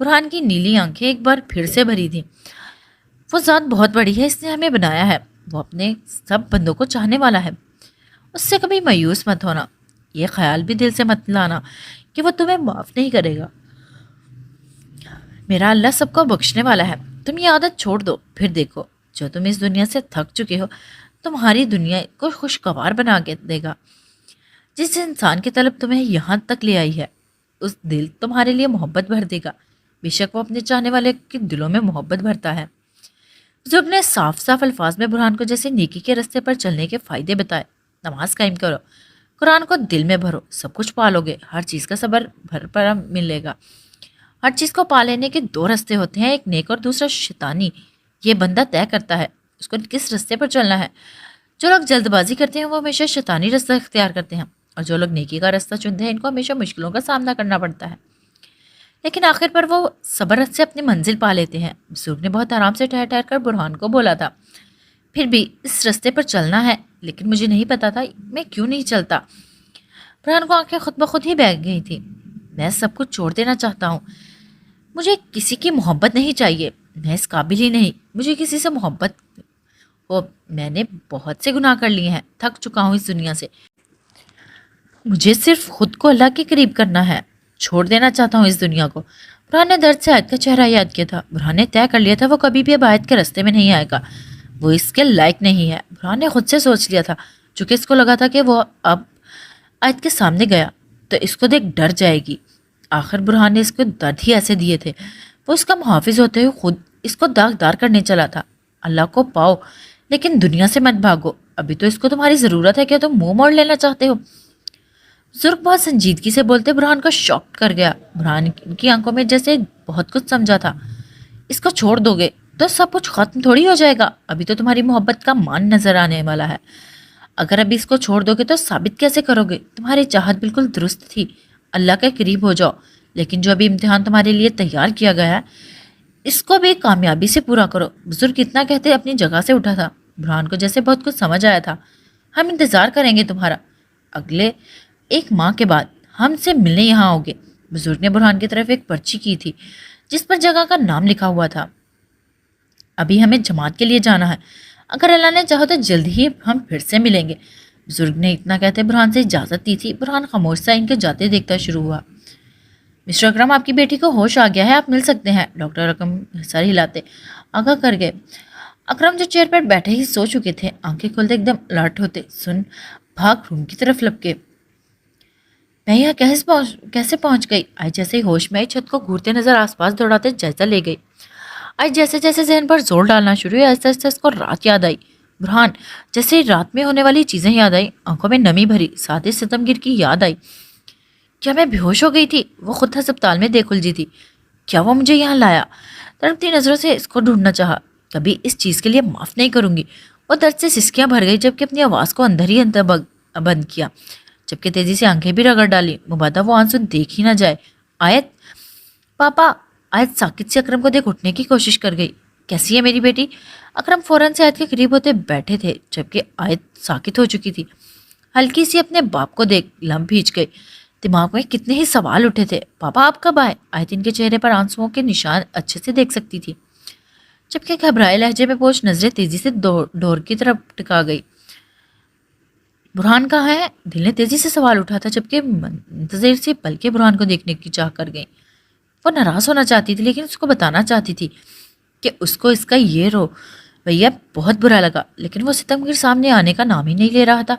برہان کی نیلی آنکھیں ایک بار پھر سے بھری تھیں۔ وہ ذات بہت بڑی ہے، اس نے ہمیں بنایا ہے، وہ اپنے سب بندوں کو چاہنے والا ہے، اس سے کبھی مایوس مت ہونا، یہ خیال بھی دل سے مت لانا کہ وہ تمہیں معاف نہیں کرے گا۔ میرا اللہ سب کو بخشنے والا ہے، تم یہ عادت چھوڑ دو، پھر دیکھو جو تم اس دنیا سے تھک چکے ہو تمہاری دنیا کو خوشگوار بنا کے دے گا۔ جس انسان کی طلب تمہیں یہاں تک لے آئی ہے اس دل تمہارے لیے محبت بھر دے گا، بے شک وہ اپنے چاہنے والے کے دلوں میں محبت بھرتا ہے۔ بزرگ نے صاف صاف الفاظ میں برہان کو جیسے نیکی کے رستے پر چلنے کے فائدے بتائے۔ نماز قائم کرو، قرآن کو دل میں بھرو، سب کچھ پالو گے، ہر چیز کا صبر بھر پر ملے گا۔ ہر چیز کو پا لینے کے دو رستے ہوتے ہیں، ایک نیک اور دوسرا شیطانی۔ یہ بندہ طے کرتا ہے اس کو کس رستے پر چلنا ہے۔ جو لوگ جلد بازی کرتے ہیں وہ ہمیشہ شیطانی رستہ اختیار کرتے ہیں، اور جو لوگ نیکی کا رستہ چنتے ہیں ان کو ہمیشہ مشکلوں کا سامنا کرنا پڑتا ہے، لیکن آخر پر وہ صبر سے اپنی منزل پا لیتے ہیں۔ بزرگ نے بہت آرام سے ٹھہر ٹھہر کر برہان کو بولا تھا، پھر بھی اس رستے پر چلنا ہے، لیکن مجھے نہیں پتا تھا میں کیوں نہیں چلتا۔ برہان کو آنکھیں خود بخود ہی بہہ گئی تھی۔ میں سب کچھ چھوڑ دینا چاہتا ہوں، مجھے کسی کی محبت نہیں چاہیے، میں اس قابل ہی نہیں مجھے کسی سے محبت ہو، میں نے بہت سے گناہ کر لیے ہیں، تھک چکا ہوں اس دنیا سے، مجھے صرف خود کو اللہ کے قریب کرنا ہے، چھوڑ دینا چاہتا ہوں اس دنیا کو۔ برہان نے درد سے آیت کا چہرہ یاد کیا تھا۔ برہان نے طے کر لیا تھا وہ کبھی بھی اب آیت کے رستے میں نہیں آئے گا، وہ اس کے لائق نہیں ہے۔ برہان نے خود سے سوچ لیا تھا، چونکہ اس کو لگا تھا کہ وہ اب آیت کے سامنے گیا تو اس کو دیکھ ڈر جائے گی۔ آخر برہان نے اس کو درد ہی ایسے دیے تھے، وہ اس کا محافظ ہوتے ہوئے خود اس کو داغدار کرنے چلا تھا۔ اللہ کو پاؤ لیکن دنیا سے مت بھاگو، ابھی تو اس کو تمہاری ضرورت ہے، کیا تم منہ موڑ لینا چاہتے ہو؟ بزرگ بہت سنجیدگی سے بولتے برہان کو شاک کر گیا۔ برہان کی آنکھوں میں جیسے بہت کچھ سمجھا تھا۔ اس کو چھوڑ دو گے تو سب کچھ ختم تھوڑی ہو جائے گا، ابھی تو تمہاری محبت کا مان نظر آنے والا ہے، اگر ابھی اس کو چھوڑ دو گے تو ثابت کیسے کرو گے؟ تمہاری چاہت بالکل درست تھی، اللہ کے قریب ہو جاؤ، لیکن جو ابھی امتحان تمہارے لیے تیار کیا گیا ہے اس کو بھی کامیابی سے پورا کرو۔ بزرگ اتنا کہتے اپنی جگہ سے اٹھا تھا۔ برہان کو جیسے بہت کچھ سمجھ آیا تھا۔ ہم انتظار کریں گے تمہارا، اگلے 1 ماہ کے بعد ہم سے ملنے یہاں ہوگے۔ بزرگ نے برہان کی طرف ایک پرچی کی تھی جس پر جگہ کا نام لکھا ہوا تھا۔ ابھی ہمیں جماعت کے لیے جانا ہے، اگر اللہ نے چاہو تو جلد ہی ہم پھر سے ملیں گے۔ بزرگ نے اتنا کہتے برہان سے اجازت دی تھی۔ برہان خاموش سا ان کے جاتے دیکھتا شروع ہوا۔ مسٹر اکرم، آپ کی بیٹی کو ہوش آ گیا ہے، آپ مل سکتے ہیں۔ ڈاکٹر اکرم سر ہلاتے آگاہ کر گئے۔ اکرم جو چیئر پر بیٹھے ہی سو چکے تھے، آنکھیں کھولتے ایک دم الرٹ ہوتے، سن بھاگ روم کی طرف لپکے۔ میں یہاں کیسے پہنچ گئی؟ آج جیسے ہی ہوش میں آئی چھت کو گھورتے نظر آس پاس دوڑاتے جائزہ لے گئی۔ آج جیسے جیسے ذہن پر زور ڈالنا شروع ہوئی، آہستہ آہستہ اس کو رات یاد آئی۔ برہان جیسے ہی رات میں ہونے والی چیزیں یاد آئی، آنکھوں میں نمی بھری، ساتھ ہی ستم گر کی یاد آئی۔ کیا میں بے ہوش ہو گئی تھی؟ وہ خود ہسپتال میں دیکھ الجھی تھی، کیا وہ مجھے یہاں لایا؟ تڑپتی نظروں سے اس کو ڈھونڈنا چاہا، کبھی اس چیز کے لیے معاف نہیں کروں گی۔ وہ درد سے سسکیاں بھر گئی، جبکہ اپنی آواز کو اندر ہی اندر بند کیا، جبکہ تیزی سے آنکھیں بھی رگڑ ڈالی، مبادہ وہ آنسو دیکھ ہی نہ جائے۔ آیت، پاپا! آیت ساکت سے اکرم کو دیکھ اٹھنے کی کوشش کر گئی۔ کیسی ہے میری بیٹی؟ اکرم فوراً سے آیت کے قریب ہوتے بیٹھے تھے، جبکہ آیت ساکت ہو چکی تھی۔ ہلکی سی اپنے باپ کو دیکھ لم بھیج گئی، دماغ میں کتنے ہی سوال اٹھے تھے۔ پاپا آپ کب آئے؟ آیت ان کے چہرے پر آنسوؤں کے نشان اچھے سے دیکھ سکتی تھی، جبکہ گھبرائے لہجے میں پوچھ نظریں تیزی سے ڈور کی طرف ٹکا گئی۔ برہان کہاں ہے؟ دل نے تیزی سے سوال اٹھا تھا، جبکہ منتظر سی پلکیں برہان کو دیکھنے کی چاہ کر گئیں۔ وہ ناراض ہونا چاہتی تھی، لیکن اس کو بتانا چاہتی تھی کہ اس کو اس کا یہ رویہ بہت برا لگا، لیکن وہ ستمگر سامنے آنے کا نام ہی نہیں لے رہا تھا۔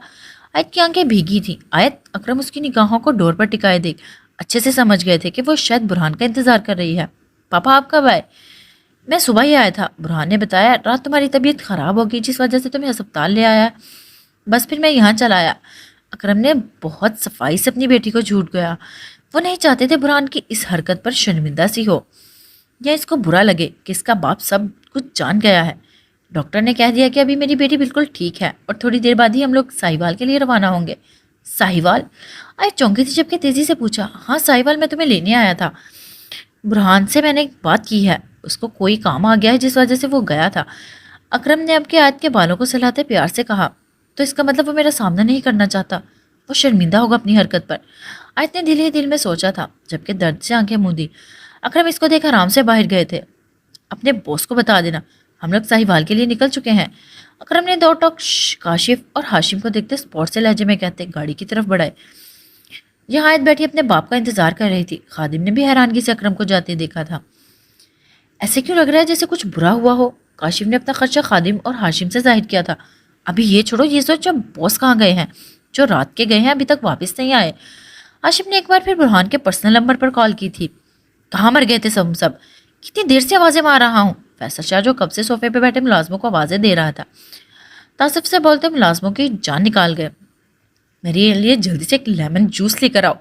آیت کی آنکھیں بھیگی تھیں۔ آیت، اکرم اس کی نگاہوں کو ڈور پر ٹکائے دیکھ اچھے سے سمجھ گئے تھے کہ وہ شاید برہان کا انتظار کر رہی ہے۔ پاپا آپ کب آئے؟ میں صبح ہی آیا تھا، برہان نے بتایا۔ رات تمہاری طبیعت خراب ہو گئی، جس وجہ سے تمہیں ہسپتال لے آیا، بس پھر میں یہاں چلا آیا۔ اکرم نے بہت صفائی سے اپنی بیٹی کو جھوٹ گیا۔ وہ نہیں چاہتے تھے برہان کی اس حرکت پر شرمندہ سی ہو، یا اس کو برا لگے کہ اس کا باپ سب کچھ جان گیا ہے۔ ڈاکٹر نے کہہ دیا کہ ابھی میری بیٹی بالکل ٹھیک ہے اور تھوڑی دیر بعد ہی ہم لوگ ساہیوال کے لیے روانہ ہوں گے۔ ساہیوال؟ آئے چونکی تھی، جبکہ تیزی سے پوچھا، ہاں ساہیوال میں تمہیں لینے آیا تھا۔ برہان سے میں نے ایک بات کی ہے، اس کو کوئی کام آ گیا ہے جس وجہ سے وہ گیا تھا۔ اکرم نے اب کے آیت کے بالوں کو سلاتے پیار سے کہا، تو اس کا مطلب وہ میرا سامنا نہیں کرنا چاہتا، وہ شرمندہ ہوگا اپنی حرکت پر۔ آیت نے دل ہی دل میں سوچا تھا، جبکہ درد سے آنکھیں موندی۔ اکرم اس کو دیکھ آرام سے باہر گئے تھے۔ اپنے بوس کو بتا دینا ہم لوگ ساہیوال کے لیے نکل چکے ہیں۔ اکرم نے دو ٹوک کاشف اور ہاشم کو دیکھتے اسپورٹ سے لہجے میں کہتے گاڑی کی طرف بڑھائے۔ یہاں آیت بیٹھی اپنے باپ کا انتظار کر رہی تھی۔ خادم نے بھی حیرانگی سے اکرم کو جاتے دیکھا تھا۔ ایسے کیوں لگ رہا ہے جیسے کچھ برا ہوا ہو؟ کاشف نے اپنا خدشہ خادم اور ہاشم سے ظاہر کیا تھا۔ ابھی یہ چھوڑو، یہ سوچو بوس کہاں گئے ہیں؟ جو رات کے گئے ہیں ابھی تک واپس نہیں آئے۔ ہاشم نے ایک بار پھر برہان کے پرسنل نمبر پر کال کی تھی۔ کہاں مر گئے تھے سب؟ کتنی دیر سے آوازیں مار رہا ہوں۔ فیصل شاہ جو کب سے صوفے پہ بیٹھے ملازموں کو آوازیں دے رہا تھا، تعصب سے بولتے ملازموں کی جان نکال گئے۔ میرے لیے جلدی سے ایک لیمن جوس لے کر آؤ۔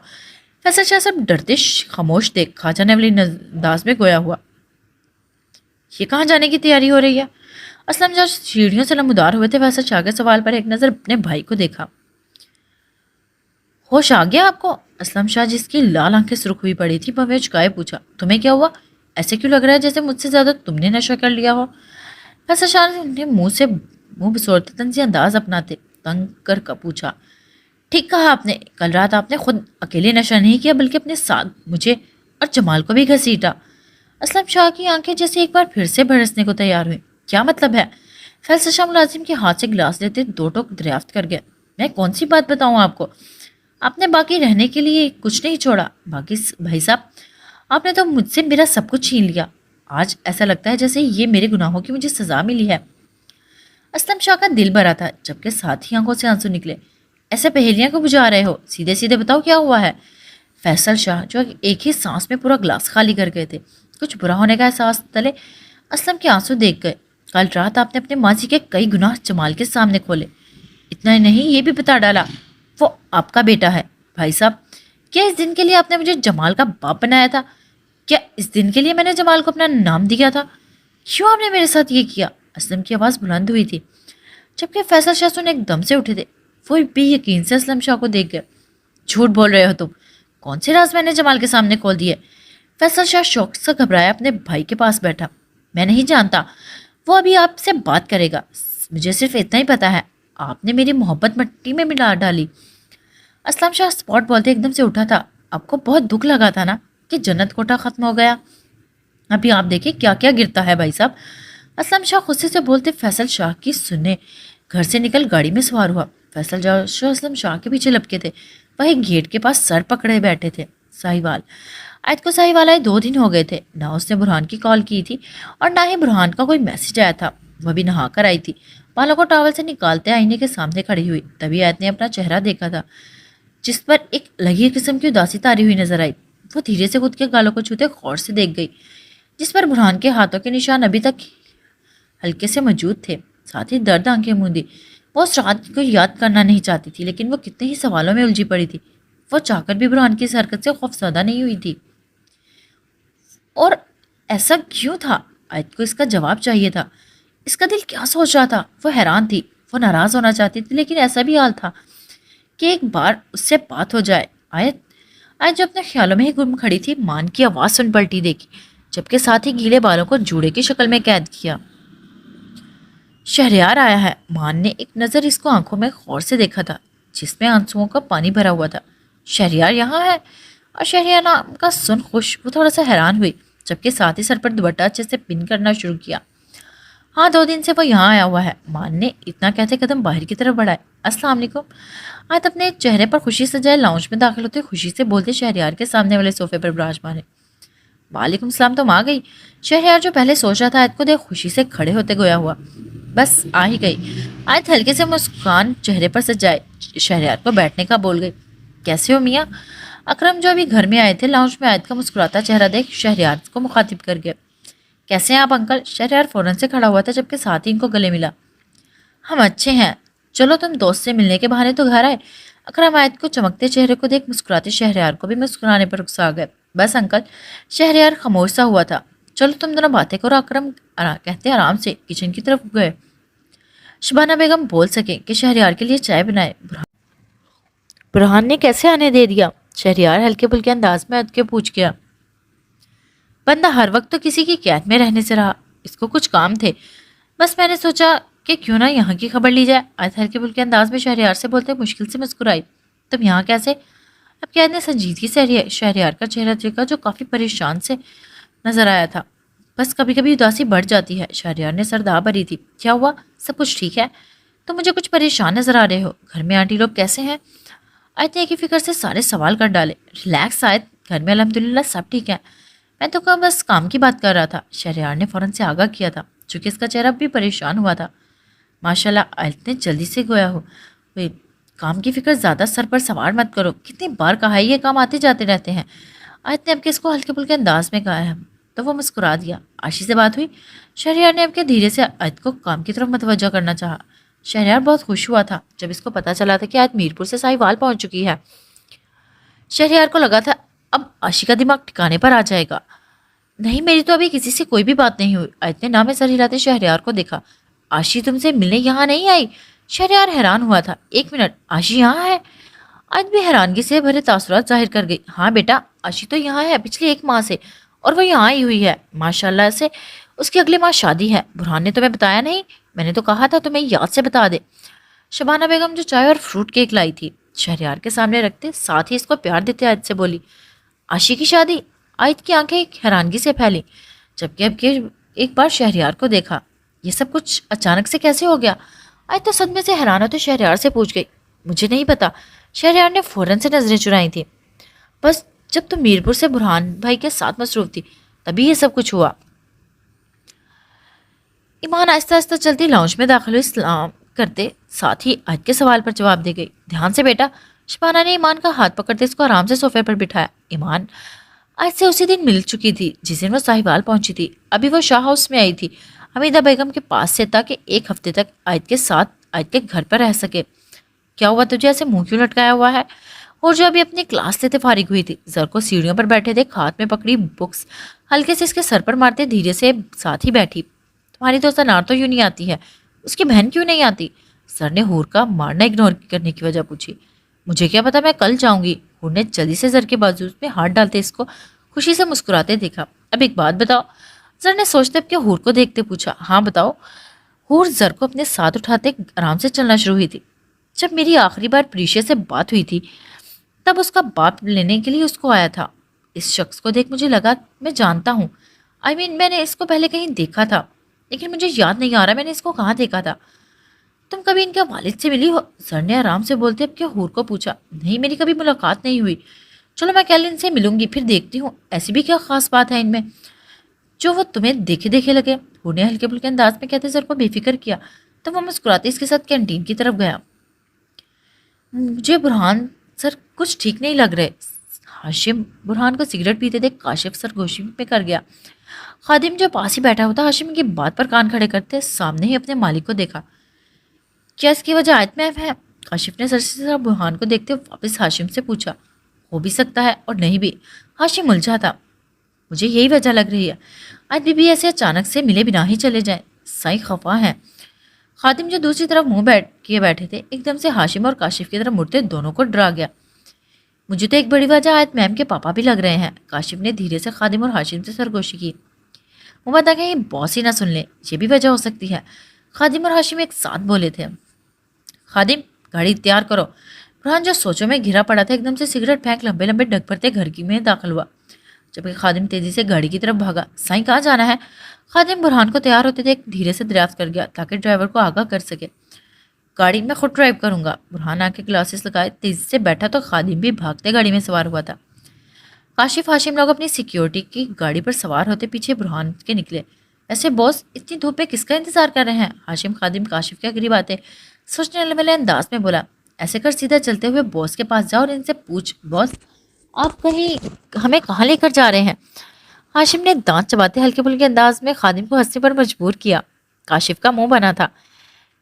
فیصل شاہ سب ڈرتے خاموش دیکھ کھا جانے والی انداز میں گویا ہوا۔ یہ کہاں جانے کی تیاری ہو رہی ہے؟ اسلم شاہ سیڑھیوں سے نمودار ہوئے تھے۔ فیصل شاہ کے سوال پر ایک نظر اپنے بھائی کو دیکھا۔ ہوش آ گیا آپ کو؟ اسلم شاہ جس کی لال آنکھیں سرخ ہوئی پڑی تھی بھوے چکائے پوچھا۔ تمہیں کیا ہوا؟ ایسے کیوں لگ رہا ہے جیسے مجھ سے زیادہ تم نے نشہ کر لیا ہو؟ فیصل شاہ نے منہ بسورتے طنزی انداز اپناتے تنگ کر پوچھا۔ ٹھیک کہا آپ نے، کل رات آپ نے خود اکیلے نشہ نہیں کیا بلکہ اپنے ساتھ مجھے اور جمال کو بھی گھسیٹا۔ اسلم شاہ کی آنکھیں جیسے ایک بار پھر سے برسنے کو تیار ہوئیں۔ کیا مطلب ہے؟ فیصل شاہ ملازم کے ہاتھ سے گلاس لیتے دو ٹوک دریافت کر گیا۔ میں کون سی بات بتاؤں آپ کو؟ آپ نے باقی رہنے کے لیے کچھ نہیں چھوڑا۔ باقی بھائی صاحب، آپ نے تو مجھ سے میرا سب کچھ چھین لیا۔ آج ایسا لگتا ہے جیسے یہ میرے گناہوں کی مجھے سزا ملی ہے۔ اسلم شاہ کا دل بھرا تھا جبکہ ساتھ ہی آنکھوں سے آنسو نکلے۔ ایسے پہیلیاں کو بجھا رہے ہو؟ سیدھے سیدھے بتاؤ کیا ہوا ہے؟ فیصل شاہ جو ایک ہی سانس میں پورا گلاس خالی کر گئے تھے، کچھ برا ہونے کا احساس تلے اسلم کے آنسو دیکھ گئے۔ کل رات آپ نے اپنے ماضی کے کئی گناہ جمال کے سامنے کھولے۔ اتنا ہی نہیں، یہ بھی بتا ڈالا وہ آپ کا بیٹا ہے۔ بھائی صاحب، کیا اس دن کے لیے آپ نے مجھے جمال کا باپ بنایا تھا؟ کیا اس دن کے لیے میں نے جمال کو اپنا نام دیا تھا؟ کیوں آپ نے میرے ساتھ یہ کیا؟ اسلم کی آواز بلند ہوئی تھی جبکہ فیصل شاہ سن ایک دم سے اٹھے تھے۔ وہ بے یقین سے اسلم شاہ کو دیکھ گئے۔ جھوٹ بول رہے ہو تم، کون سے راز میں نے جمال کے سامنے کھول دیے؟ فیصل شاہ شوق سے گھبرایا اپنے بھائی کے پاس بیٹھا۔ میں نہیں جانتا، وہ ابھی آپ سے بات کرے گا، مجھے صرف اتنا ہی پتا ہے آپ نے میری محبت مٹی میں ملا ڈالی۔ اسلم شاہ اسپاٹ بولتے ایک دم سے اٹھا تھا۔ آپ کو بہت دکھ لگا تھا نا کہ جنت کوٹا ختم ہو گیا؟ ابھی آپ دیکھیں کیا کیا گرتا ہے بھائی صاحب۔ اسلم شاہ غصے سے بولتے فیصل شاہ کی سننے گھر سے نکل گاڑی میں سوار ہوا۔ فیصل شاہ اسلم شاہ کے پیچھے لپکے تھے۔ وہی گیٹ کے پاس سر پکڑے بیٹھے تھے۔ ساہیوال آیت کو ساہیوال آئے 2 دن ہو گئے تھے۔ نہ اس نے برہان کی کال کی تھی اور نہ ہی برہان کا کوئی میسج آیا تھا۔ وہ بھی نہا کر آئی تھی، بالوں کو ٹاول سے نکالتے آئینے کے سامنے کھڑی ہوئی۔ تبھی آیت نے اپنا چہرہ دیکھا تھا جس پر ایک لگی قسم کی اداسی تاری ہوئی نظر آئی۔ وہ دھیرے سے خود کے گالوں کو چھوتے غور سے دیکھ گئی جس پر برہان کے ہاتھوں کے نشان ابھی تک ہلکے سے موجود تھے۔ ساتھ ہی درد آنکھیں موندی۔ وہ اس رات کو یاد کرنا نہیں چاہتی تھی لیکن وہ کتنے ہی سوالوں میں الجھی پڑی تھی۔ وہ چاہ کر بھی برہان کی اس حرکت سے خوفزدہ نہیں ہوئی تھی۔ اور ایسا کیوں تھا؟ آیت کو اس کا جواب چاہیے تھا۔ اس کا دل کیا سوچ رہا تھا؟ وہ حیران تھی، وہ ناراض ہونا چاہتی تھی لیکن ایسا بھی حال تھا کہ ایک بار اس سے بات ہو جائے۔ آیت جو اپنے خیالوں میں ہی گم کھڑی تھی، مان کی آواز سن پلٹی دیکھی جبکہ ساتھ ہی گیلے بالوں کو جوڑے کی شکل میں قید کیا۔ شہریار آیا ہے۔ مان نے ایک نظر اس کو آنکھوں میں غور سے دیکھا تھا جس میں آنسوؤں کا پانی بھرا ہوا تھا۔ شہریار یہاں ہے؟ اور شہریار نام کا سن خوش وہ تھوڑا سا حیران ہوئی جبکہ ساتھ ہی سر پر دوپٹہ اچھے سے پن کرنا شروع کیا۔ ہاں 2 دن سے وہ یہاں آیا ہوا ہے۔ مان نے اتنا کہتے قدم باہر کی طرف بڑھائے۔ السلام علیکم۔ آیت اپنے چہرے پر خوشی سجائے لاؤنج میں داخل ہوتے خوشی سے بولتے شہریار کے سامنے والے صوفے پر براجمان ہے۔ وعلیکم السلام، تم آ گئی؟ شہریار جو پہلے سوچ رہا تھا آیت کو دیکھ خوشی سے کھڑے ہوتے گویا ہوا۔ بس آ ہی گئی۔ آیت ہلکے سے مسکان چہرے پر سجائے شہریار کو بیٹھنے کا بول گئی۔ کیسے ہو میاں؟ اکرم جو ابھی گھر میں آئے تھے لاؤنج میں آیت کا مسکراتا چہرہ دیکھ شہریار کو مخاطب کر گیا۔ کیسے ہیں آپ انکل؟ شہریار فوراً سے کھڑا ہوا تھا جبکہ ساتھ ہی ان کو گلے ملا۔ ہم اچھے ہیں، چلو تم دوست سے ملنے کے بہانے تو گھر آئے۔ اکرم آیت کو چمکتے چہرے کو دیکھ مسکراتے شہریار کو بھی مسکرانے پر رخصا گئے۔ بس انکل۔ شہریار خاموش سا ہوا تھا۔ چلو تم دونوں باتیں کرو، اکرم کہتے آرام سے کچن کی طرف گئے۔ شبانہ بیگم بول سکیں کہ شہریار کے لیے چائے بنائے۔ برہان نے کیسے آنے دے دیا؟ شہریار ہلکے پھلکے انداز میں آیت کے پوچھ گیا۔ بندہ ہر وقت تو کسی کی قید میں رہنے سے رہا، اس کو کچھ کام تھے، بس میں نے سوچا کہ کیوں نہ یہاں کی خبر لی جائے۔ آیت ہلکے پھلکے انداز میں شہریار سے بولتے مشکل سے مسکرائی۔ تم یہاں کیسے؟ اب قید نے سنجیدگی سے شہریار کا چہرہ دیکھا جو کافی پریشان سے نظر آیا تھا۔ بس کبھی کبھی اداسی بڑھ جاتی ہے۔ شہریار نے سر دہا بھری تھی۔ کیا ہوا؟ سب کچھ ٹھیک ہے؟ تو مجھے کچھ پریشان نظر آ رہے ہو۔ گھر میں آنٹی لوگ کیسے ہیں؟ آیت نے ایک ہی فکر سے سارے سوال کر ڈالے۔ ریلیکس آیت، گھر میں الحمدللہ سب ٹھیک ہے۔ میں تو بس کام کی بات کر رہا تھا۔ شہریار نے فوراً سے آگاہ کیا تھا چونکہ اس کا چہرہ بھی پریشان ہوا تھا۔ ماشاءاللہ، آیت نے جلدی سے گویا ہو کام کی فکر زیادہ سر پر سوار مت کرو۔ کتنی بار کہا ہے یہ کام آتے جاتے رہتے ہیں۔ آیت نے اب کے اس کو ہلکے پھلکے انداز میں کہا ہے تو وہ مسکرا دیا۔ آشی سے بات ہوئی؟ شہریار نے اب کے دھیرے سے آیت کو کام کی طرف متوجہ کرنا چاہا۔ شہریار بہت خوش ہوا تھا جب اس کو پتا چلا تھا کہ آیت میرپور سے ساہیوال پہنچ چکی ہے۔ شہریار کو لگا تھا اب آشی کا دماغ ٹھکانے پر آ جائے گا۔ نہیں، میری تو ابھی کسی سے کوئی بھی بات نہیں ہوئی۔ آیت نے نام سر ہلاتے شہریار کو دیکھا۔ آشی تم سے ملنے یہاں نہیں آئی؟ شہریار حیران ہوا تھا۔ ایک منٹ، آشی یہاں ہے؟ آیت بھی حیرانگی سے بھرے تاثرات ظاہر کر گئی۔ ہاں بیٹا، آشی تو یہاں ہے پچھلی 1 ماہ سے، اور وہ یہاں آئی ہوئی ہے۔ ماشاءاللہ سے اس کی اگلے ماہ شادی ہے۔ برہان نے تمہیں بتایا نہیں؟ میں نے تو کہا تھا تمہیں یاد سے بتا دے۔ شبانہ بیگم جو چائے اور فروٹ کیک لائی تھی شہریار کے سامنے رکھتے ساتھ ہی اس کو پیار دیتے آیت سے بولی۔ آشی کی شادی؟ آیت کی آنکھیں حیرانگی سے پھیلی جبکہ اب کے ایک بار شہریار کو دیکھا۔ یہ سب کچھ اچانک سے کیسے ہو گیا؟ آیت تو صدمے سے حیران ہوتے شہریار سے پوچھ گئی۔ مجھے نہیں پتا۔ شہریار نے فوراً سے نظریں چرائی تھیں۔ بس جب تم میرپور سے برہان بھائی کے ساتھ مصروف تھی تبھی یہ سب کچھ ہوا۔ ایمان آہستہ آہستہ چلتی لاؤنج میں داخل ہوئی، سلام کرتے ساتھ ہی آیت کے سوال پر جواب دے گئی۔ دھیان سے بیٹا۔ شبانہ نے ایمان کا ہاتھ پکڑتے اس کو آرام سے صوفے پر بٹھایا۔ ایمان آیت سے اسی دن مل چکی تھی جس دن وہ ساہیوال پہنچی تھی۔ ابھی وہ شاہ ہاؤس میں آئی تھی حمیدہ بیگم کے پاس سے تاکہ 1 ہفتے تک آیت کے ساتھ آیت کے گھر پر رہ سکے۔ کیا ہوا تجھے ایسے منہ کیوں لٹکایا ہوا ہے؟ اور جو ابھی اپنی کلاس لیتے فارغ ہوئی تھی زر کو سیڑھیوں پر بیٹھے دیکھ ہاتھ میں پکڑی بکس ہلکے سے اس کے سر پر مارتے دھیرے سے ساتھ ہی بیٹھی۔ تمہاری دوست انار تو یوں نہیں آتی ہے، اس کی بہن کیوں نہیں آتی؟ سر نے ہور کا مارنا اگنور کرنے کی وجہ پوچھی۔ مجھے کیا پتا، میں کل جاؤں گی۔ ہور نے جلدی سے زر کے بازو میں ہاتھ ڈالتے اس کو خوشی سے مسکراتے دیکھا۔ اب ایک بات بتاؤ، زر نے سوچتے اب کہ ہور کو دیکھتے پوچھا۔ ہاں بتاؤ۔ ہور زر کو اپنے ساتھ اٹھاتے آرام سے چلنا شروع ہوئی تھی۔ جب میری آخری بار پریشیا سے بات ہوئی تھی تب اس کا باپ لینے کے لیے اس کو آیا تھا۔ اس شخص کو دیکھ مجھے لگا میں جانتا ہوں، میں نے اس کو پہلے کہیں دیکھا تھا لیکن مجھے یاد نہیں آ رہا میں نے اس کو کہاں دیکھا تھا۔ تم کبھی ان کے والد سے ملی ہو؟ سر نے آرام سے بولتے اب کہ ہور کو پوچھا۔ نہیں، میری کبھی ملاقات نہیں ہوئی۔ چلو میں کل ان سے ملوں گی، پھر دیکھتی ہوں ایسی بھی کیا خاص بات ہے ان میں جو وہ تمہیں دیکھے دیکھے لگے۔ ہور نے ہلکے پھلکے انداز میں کہتے سر کو بے فکر کیا تو وہ مسکراتے اس کے ساتھ کینٹین کی طرف گیا۔ مجھے برہان سر کچھ ٹھیک نہیں لگ رہے۔ ہاشم برہان کو سگریٹ پیتے دیکھ کاشف سرگوشی میں کر گیا۔ خادم جو پاس ہی بیٹھا ہوتا ہاشم کی بات پر کان کھڑے کرتے سامنے ہی اپنے مالک کو دیکھا۔ کیا اس کی وجہ آیت میں ہے؟ کاشف نے سر سے برہان کو دیکھتے واپس ہاشم سے پوچھا۔ ہو بھی سکتا ہے اور نہیں بھی، ہاشم الجھا تھا۔ مجھے یہی وجہ لگ رہی ہے، آیت بی بی ایسے اچانک سے ملے بنا ہی چلے جائیں، سائی خفا ہیں۔ خادم جو دوسری طرف منہ کیے بیٹھے تھے ایک دم سے ہاشم اور کاشف کی طرف مڑتے دونوں کو ڈرا گیا۔ مجھے تو ایک بڑی وجہ آیت میم کے پاپا بھی لگ رہے ہیں۔ کاشف نے دھیرے سے خادم اور ہاشم سے سرگوشی کی۔ مبادہ کہیں باس ہی نہ سن لے، یہ بھی وجہ ہو سکتی ہے۔ خادم اور ہاشم ایک ساتھ بولے تھے۔ خادم گاڑی تیار کرو۔ برہان جو سوچوں میں گھرا پڑا تھا ایک دم سے سگریٹ پھینک لمبے لمبے ڈگ بھرتے گھر کی میں داخل ہوا جبکہ خادم تیزی سے گاڑی کی طرف بھاگا۔ سائیں کہاں جانا ہے؟ خادم برہان کو تیار ہوتے دیکھ دھیرے سے دریافت کر گیا تاکہ ڈرائیور کو آگاہ کر سکے۔ گاڑی میں خود ڈرائیو کروں گا۔ برہان آ کے گلاسز لگائے تیزی سے بیٹھا تو خادم بھی بھاگتے گاڑی میں سوار ہوا تھا۔ کاشف ہاشم لوگ اپنی سیکیورٹی کی گاڑی پر سوار ہوتے پیچھے برہان کے نکلے۔ ایسے باس اتنی دھوپ میں کس کا انتظار کر رہے ہیں؟ ہاشم خادم کاشف کے قریب آتے سوچنے والے انداز میں بولا۔ ایسے کر سیدھا چلتے ہوئے باس کے پاس جاؤ اور ان سے پوچھ باس آپ کہیں ہمیں کہاں لے کر جا رہے ہیں؟ ہاشم نے دانت چباتے ہلکے پھلکے انداز میں خادم کو ہنسنے پر مجبور کیا۔ کاشف کا منہ بنا تھا۔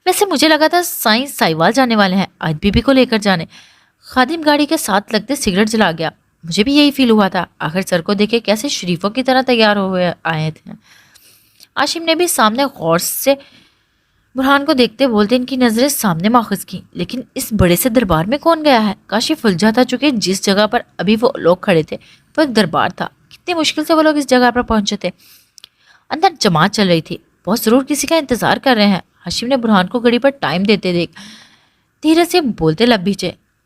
ویسے مجھے لگا تھا سائیں سائیوال جانے والے ہیں، آج بی بی کو لے کر جانے۔ خادم گاڑی کے ساتھ لگتے سگریٹ جلا گیا۔ مجھے بھی یہی فیل ہوا تھا، آخر سر کو دیکھے کیسے شریفوں کی طرح تیار ہوئے آئے تھے۔ ہاشم نے بھی سامنے غور سے برہان کو دیکھتے بولتے ان کی نظریں سامنے ماخذ کی، لیکن اس بڑے سے دربار میں کون گیا ہے؟ کاشف الجھا تھا چونکہ جس جگہ پر ابھی وہ لوگ کھڑے تھے وہ ایک دربار تھا۔ کتنی مشکل سے وہ لوگ اس جگہ پر پہنچے تھے۔ اندر جماعت چل رہی تھی، بہت ضرور کسی کا انتظار کر رہے ہیں۔ ہاشم نے برہان کو گھڑی پر ٹائم دیتے دیکھ دھیرے سے بولتے لب بھیچے۔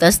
10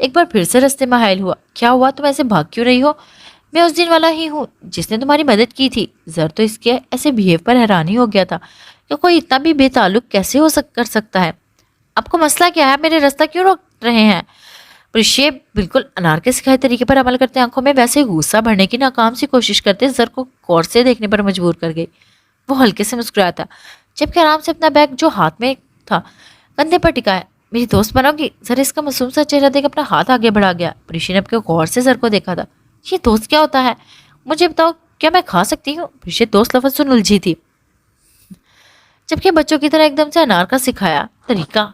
ایک بار پھر سے رستے میں حائل ہوا۔ کیا ہوا؟ تم ایسے بھاگ کیوں رہی ہو؟ میں اس دن والا ہی ہوں جس نے تمہاری مدد کی تھی۔ زر تو اس کے ایسے بہیو پر حیران ہی ہو گیا تھا کہ کوئی اتنا بھی بے تعلق کیسے کر سکتا ہے۔ آپ کو مسئلہ کیا ہے؟ میرے راستہ کیوں روک رہے ہیں؟ پرشے بالکل انار کے سکھائے طریقے پر عمل کرتے آنکھوں میں ویسے غصہ بھرنے کی ناکام سی کوشش کرتے زر کو غور سے دیکھنے پر مجبور کر گئی۔ وہ ہلکے سے مسکرایا تھا جبکہ آرام سے اپنا بیگ جو ہاتھ میں تھا کندھے پر ٹکایا۔ میری دوست بنو گی؟ زر اس کا معصوم سا چہرہ دیکھ اپنا ہاتھ آگے بڑھا گیا۔ پرشے نے اپنے غور سے زر کو دیکھا تھا۔ یہ دوست کیا ہوتا ہے؟ مجھے بتاؤ، کیا میں کھا سکتی ہوں؟ پرشے دوست لفظ سن الجھی تھی جبکہ بچوں کی طرح ایک دم سے انار کا سکھایا طریقہ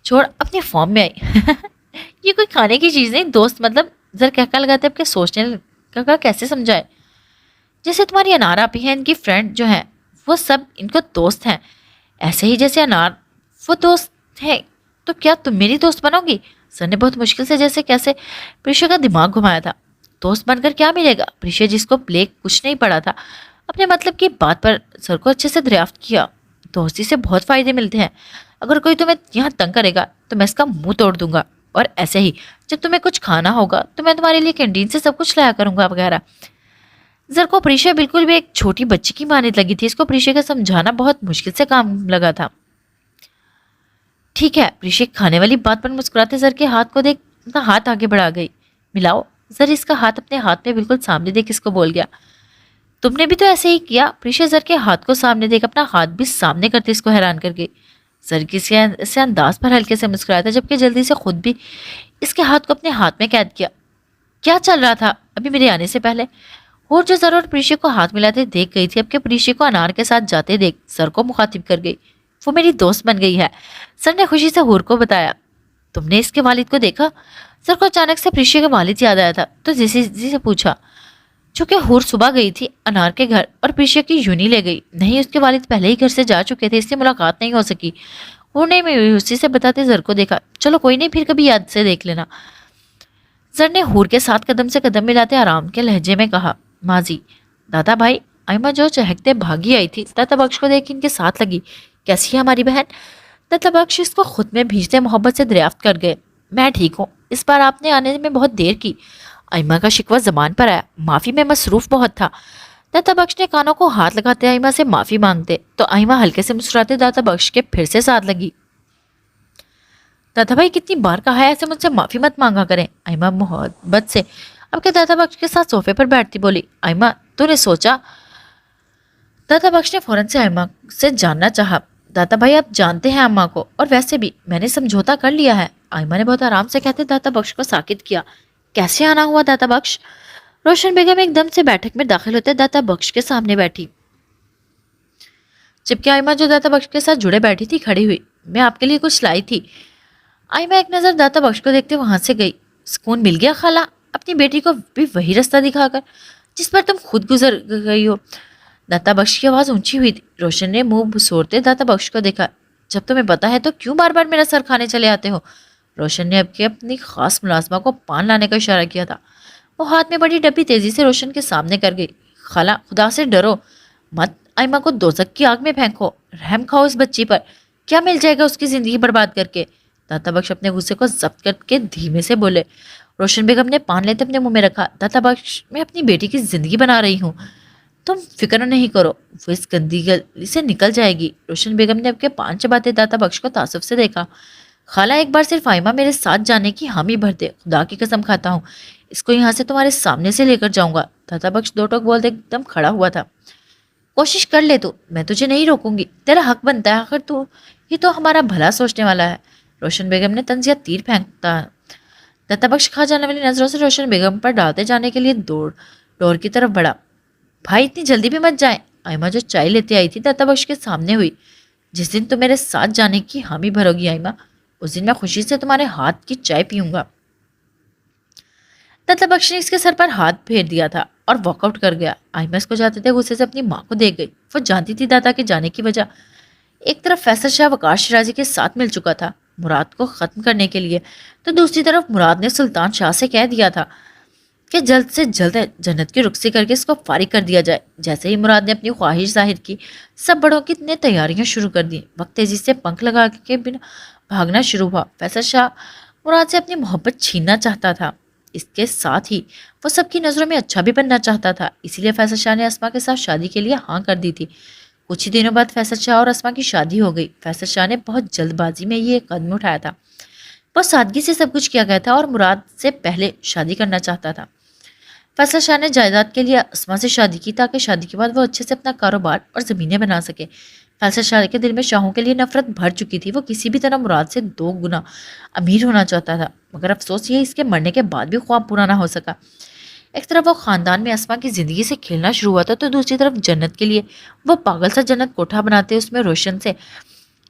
چھوڑ اپنی فارم میں آئی۔ یہ کوئی کھانے کی چیز نہیں دوست، مطلب زر کہکا لگاتے اب کہ سوچنے لگا کیسے سمجھائے۔ جیسے تمہاری انار آپی ہیں، ان کی فرینڈ جو ہیں وہ سب ان کو دوست ہیں، ایسے ہی جیسے انار وہ دوست ہے، تو کیا تم میری دوست بنو گی؟ سر نے بہت مشکل سے جیسے کیسے پریشا کا دماغ گھمایا تھا۔ دوست بن کر کیا ملے گا؟ پریشا جس کو پلے کچھ نہیں پڑا تھا اپنے مطلب کی بات پر سر کو اچھے سے دریافت کیا۔ دوستی سے بہت فائدے ملتے ہیں، اگر کوئی تمہیں یہاں تنگ کرے گا تو میں اس کا منہ توڑ دوں گا، اور ایسے ہی جب تمہیں کچھ کھانا ہوگا تو میں تمہارے لیے کینٹین سے سب کچھ لایا کروں گا وغیرہ۔ زر کو پریشا بالکل بھی ایک چھوٹی بچی کی مانند لگی تھی۔ اس کو پریشا کا سمجھانا بہت مشکل سے کام لگا تھا۔ ٹھیک ہے، پریشا کھانے والی بات پر مسکراتے زر کے ہاتھ کو دیکھ اپنا ہاتھ آگے بڑھا گئی۔ ملاؤ۔ زر اس کا ہاتھ اپنے ہاتھ میں بالکل سامنے دیکھ اس کو بول گیا۔ تم نے بھی تو ایسے ہی کیا؟ پریشا زر کے ہاتھ کو سامنے دیکھ اپنا ہاتھ بھی سامنے کرتے اس کو حیران کر گئی۔ زر کی سے انداز پر ہلکے سے مسکرایا تھا جبکہ جلدی سے خود بھی اس کے ہاتھ کو اپنے ہاتھ میں قید کیا۔ کیا چل رہا تھا ابھی میرے آنے سے پہلے؟ اور جو زر اور پریشا کو ہاتھ ملاتے دیکھ گئی تھی اب کہ پریشا کو انار کے ساتھ جاتے دیکھ سر کو مخاطب کر گئی۔ وہ میری دوست بن گئی ہے، سر نے خوشی سے ہور کو بتایا۔ تم نے اس کے والد کو دیکھا؟ سر کو اچانک سے پریشا کا والد یاد آیا تھا تو جیسے سے پوچھا۔ چونکہ ہور صبح گئی تھی انار کے گھر اور پریشا کی یونی لے گئی، نہیں اس کے والد پہلے ہی گھر سے جا چکے تھے اس لیے ملاقات نہیں ہو سکی۔ ہور نے اسی سے بتاتے زر کو دیکھا۔ چلو کوئی نہیں، پھر کبھی یاد سے دیکھ لینا۔ زر نے ہور کے ساتھ قدم سے قدم ملاتے آرام کے لہجے میں کہا۔ ماضی دادا بھائی، آئمہ جو چہکتے بھاگی آئی تھی داتا بخش کو دیکھ ان کے ساتھ لگی۔ کیسی ہے ہماری بہن؟ داتا بخش اس کو خود میں بھیجتے محبت سے دریافت کر گئے۔ میں ٹھیک ہوں، اس بار آپ نے آنے میں بہت دیر کی۔ آئمہ کا شکوہ زبان پر آیا۔ معافی، میں مصروف بہت تھا۔ داتا بخش نے کانوں کو ہاتھ لگاتے آئمہ سے معافی مانگتے تو آئمہ ہلکے سے مسکراتے داتا بخش کے پھر سے ساتھ لگی۔ دادا بھائی کتنی بار کہا ہے ایسے مجھ سے معافی مت مانگا کریں۔ آئمہ محبت سے اب کہ داتا بخش کے ساتھ صوفے پر بیٹھتی بولی۔ آئمہ تو نے سوچا؟ داتا بخش نے فوراً سے آئمہ سے جاننا چاہا۔ داتا بھائی آپ جانتے ہیں اماں کو، اور ویسے بھی میں نے سمجھوتا کر لیا ہے۔ آئمہ نے بہت آرام سے کہتے داتا بخش کو ساکت کیا۔ کیسے آنا ہوا داتا بخش؟ روشن بیگم ایک دم سے بیٹھک میں داخل ہوتے داتا بخش کے سامنے بیٹھی جبکہ آئمہ جو داتا بخش کے ساتھ جڑے بیٹھی تھی کھڑی ہوئی۔ میں آپ کے لیے کچھ لائی تھی۔ آئمہ ایک نظر داتا بخش کو دیکھتے وہاں سے گئی۔ سکون مل گیا خالہ، اپنی بیٹی کو بھی وہی رستہ دکھا کر جس پر تم خود گزر گئی ہو۔ داتا بخش کی آواز اونچی ہوئی تھی۔ روشن نے منہ بسورتے داتا بخش کو دیکھا۔ جب تمہیں پتا ہے تو کیوں بار بار میرا سر کھانے چلے آتے ہو؟ روشن نے اب کے اپنی خاص ملازمہ کو پان لانے کا اشارہ کیا تھا۔ وہ ہاتھ میں بڑی ڈبی تیزی سے روشن کے سامنے کر گئی۔ خالہ خدا سے ڈرو مت، آئمہ کو دوزخ کی آگ میں پھینکو، رحم کھاؤ اس بچی پر، کیا مل جائے گا اس کی زندگی برباد کر کے؟ داتا بخش اپنے غصے کو ضبط کر کے دھیمے سے بولے۔ روشن بیگم نے پان لیتے اپنے منہ میں رکھا۔ داتا بخش، میں اپنی بیٹی کی زندگی بنا رہی ہوں، تم فکر نہیں کرو، وہ اس گندی گلی سے نکل جائے گی۔ روشن بیگم نے اب کے پان چباتے داتا بخش کو تعصب سے دیکھا۔ خالہ ایک بار صرف آئمہ میرے ساتھ جانے کی حامی بھر دے، خدا کی قسم کھاتا ہوں اس کو یہاں سے تمہارے سامنے سے لے کر جاؤں گا۔ داتا بخش دو ٹوک بولتے ایک دم کھڑا ہوا تھا۔ کوشش کر لے تو، میں تجھے نہیں روکوں گی، تیرا حق بنتا ہے، آخر تو یہ تو ہمارا بھلا سوچنے والا ہے۔ روشن بیگم نے طنز یا تیر پھینکتا داتا بخش کھا جانے والی نظروں سے روشن بیگم پر ڈالتے جانے کے لیے ڈور کی طرف بڑھا۔ بھائی اتنی جلدی بھی مت جائیں۔ آئمہ جو چائے لیتے آئی تھی داتا بخش کے سامنے ہوئی۔ جس دن تم میرے ساتھ جانے کی حامی بھرو گی آئمہ، اس دن میں خوشی سے تمہارے ہاتھ کی چائے پیوں گا۔ داتا بخش نے اس کے سر پر ہاتھ پھیر دیا تھا اور واک آؤٹ کر گیا۔ آئمہ اس کو جاتے تھے غصے سے اپنی ماں کو دیکھ گئی۔ وہ جانتی تھی دادا کے جانے کی وجہ۔ ایک طرف فیصل شاہ وقار شیرازی کے ساتھ مل چکا تھا مراد کو ختم کرنے کے لیے، تو دوسری طرف مراد نے سلطان شاہ سے کہہ دیا تھا کہ جلد سے جلد جنت کی رخصتی کر کے اس کو فارغ کر دیا جائے۔ جیسے ہی مراد نے اپنی خواہش ظاہر کی، سب بڑوں کی تیاریاں شروع کر دیں۔ وقت تیزی سے پنکھ لگا کے بنا بھاگنا شروع ہوا۔ فیصل شاہ مراد سے اپنی محبت چھیننا چاہتا تھا، اس کے ساتھ ہی وہ سب کی نظروں میں اچھا بھی بننا چاہتا تھا، اسی لیے فیصل شاہ نے اسما کے ساتھ شادی کے لیے ہاں کر دی تھی۔ کچھ ہی دنوں بعد فیصل شاہ اور اسما کی شادی ہو گئی۔ فیصل شاہ نے بہت جلد بازی میں یہ قدم اٹھایا تھا، بہت سادگی سے سب کچھ کیا گیا تھا اور مراد سے پہلے شادی کرنا چاہتا تھا۔ فیصل شاہ نے جائیداد کے لیے اسما سے شادی کی تاکہ شادی کے بعد وہ اچھے سے اپنا کاروبار اور زمینیں بنا سکے۔ فیصل شاہ کے دل میں شاہوں کے لیے نفرت بھر چکی تھی، وہ کسی بھی طرح مراد سے 2 گنا امیر ہونا چاہتا تھا، مگر افسوس یہ اس کے مرنے کے بعد بھی خواب پورا نہ ہو سکا۔ ایک طرف وہ خاندان میں اسما کی زندگی سے کھیلنا شروع ہوا تھا تو دوسری طرف جنت کے لیے وہ پاگل سا جنت کوٹھا بناتے اس میں روشن سے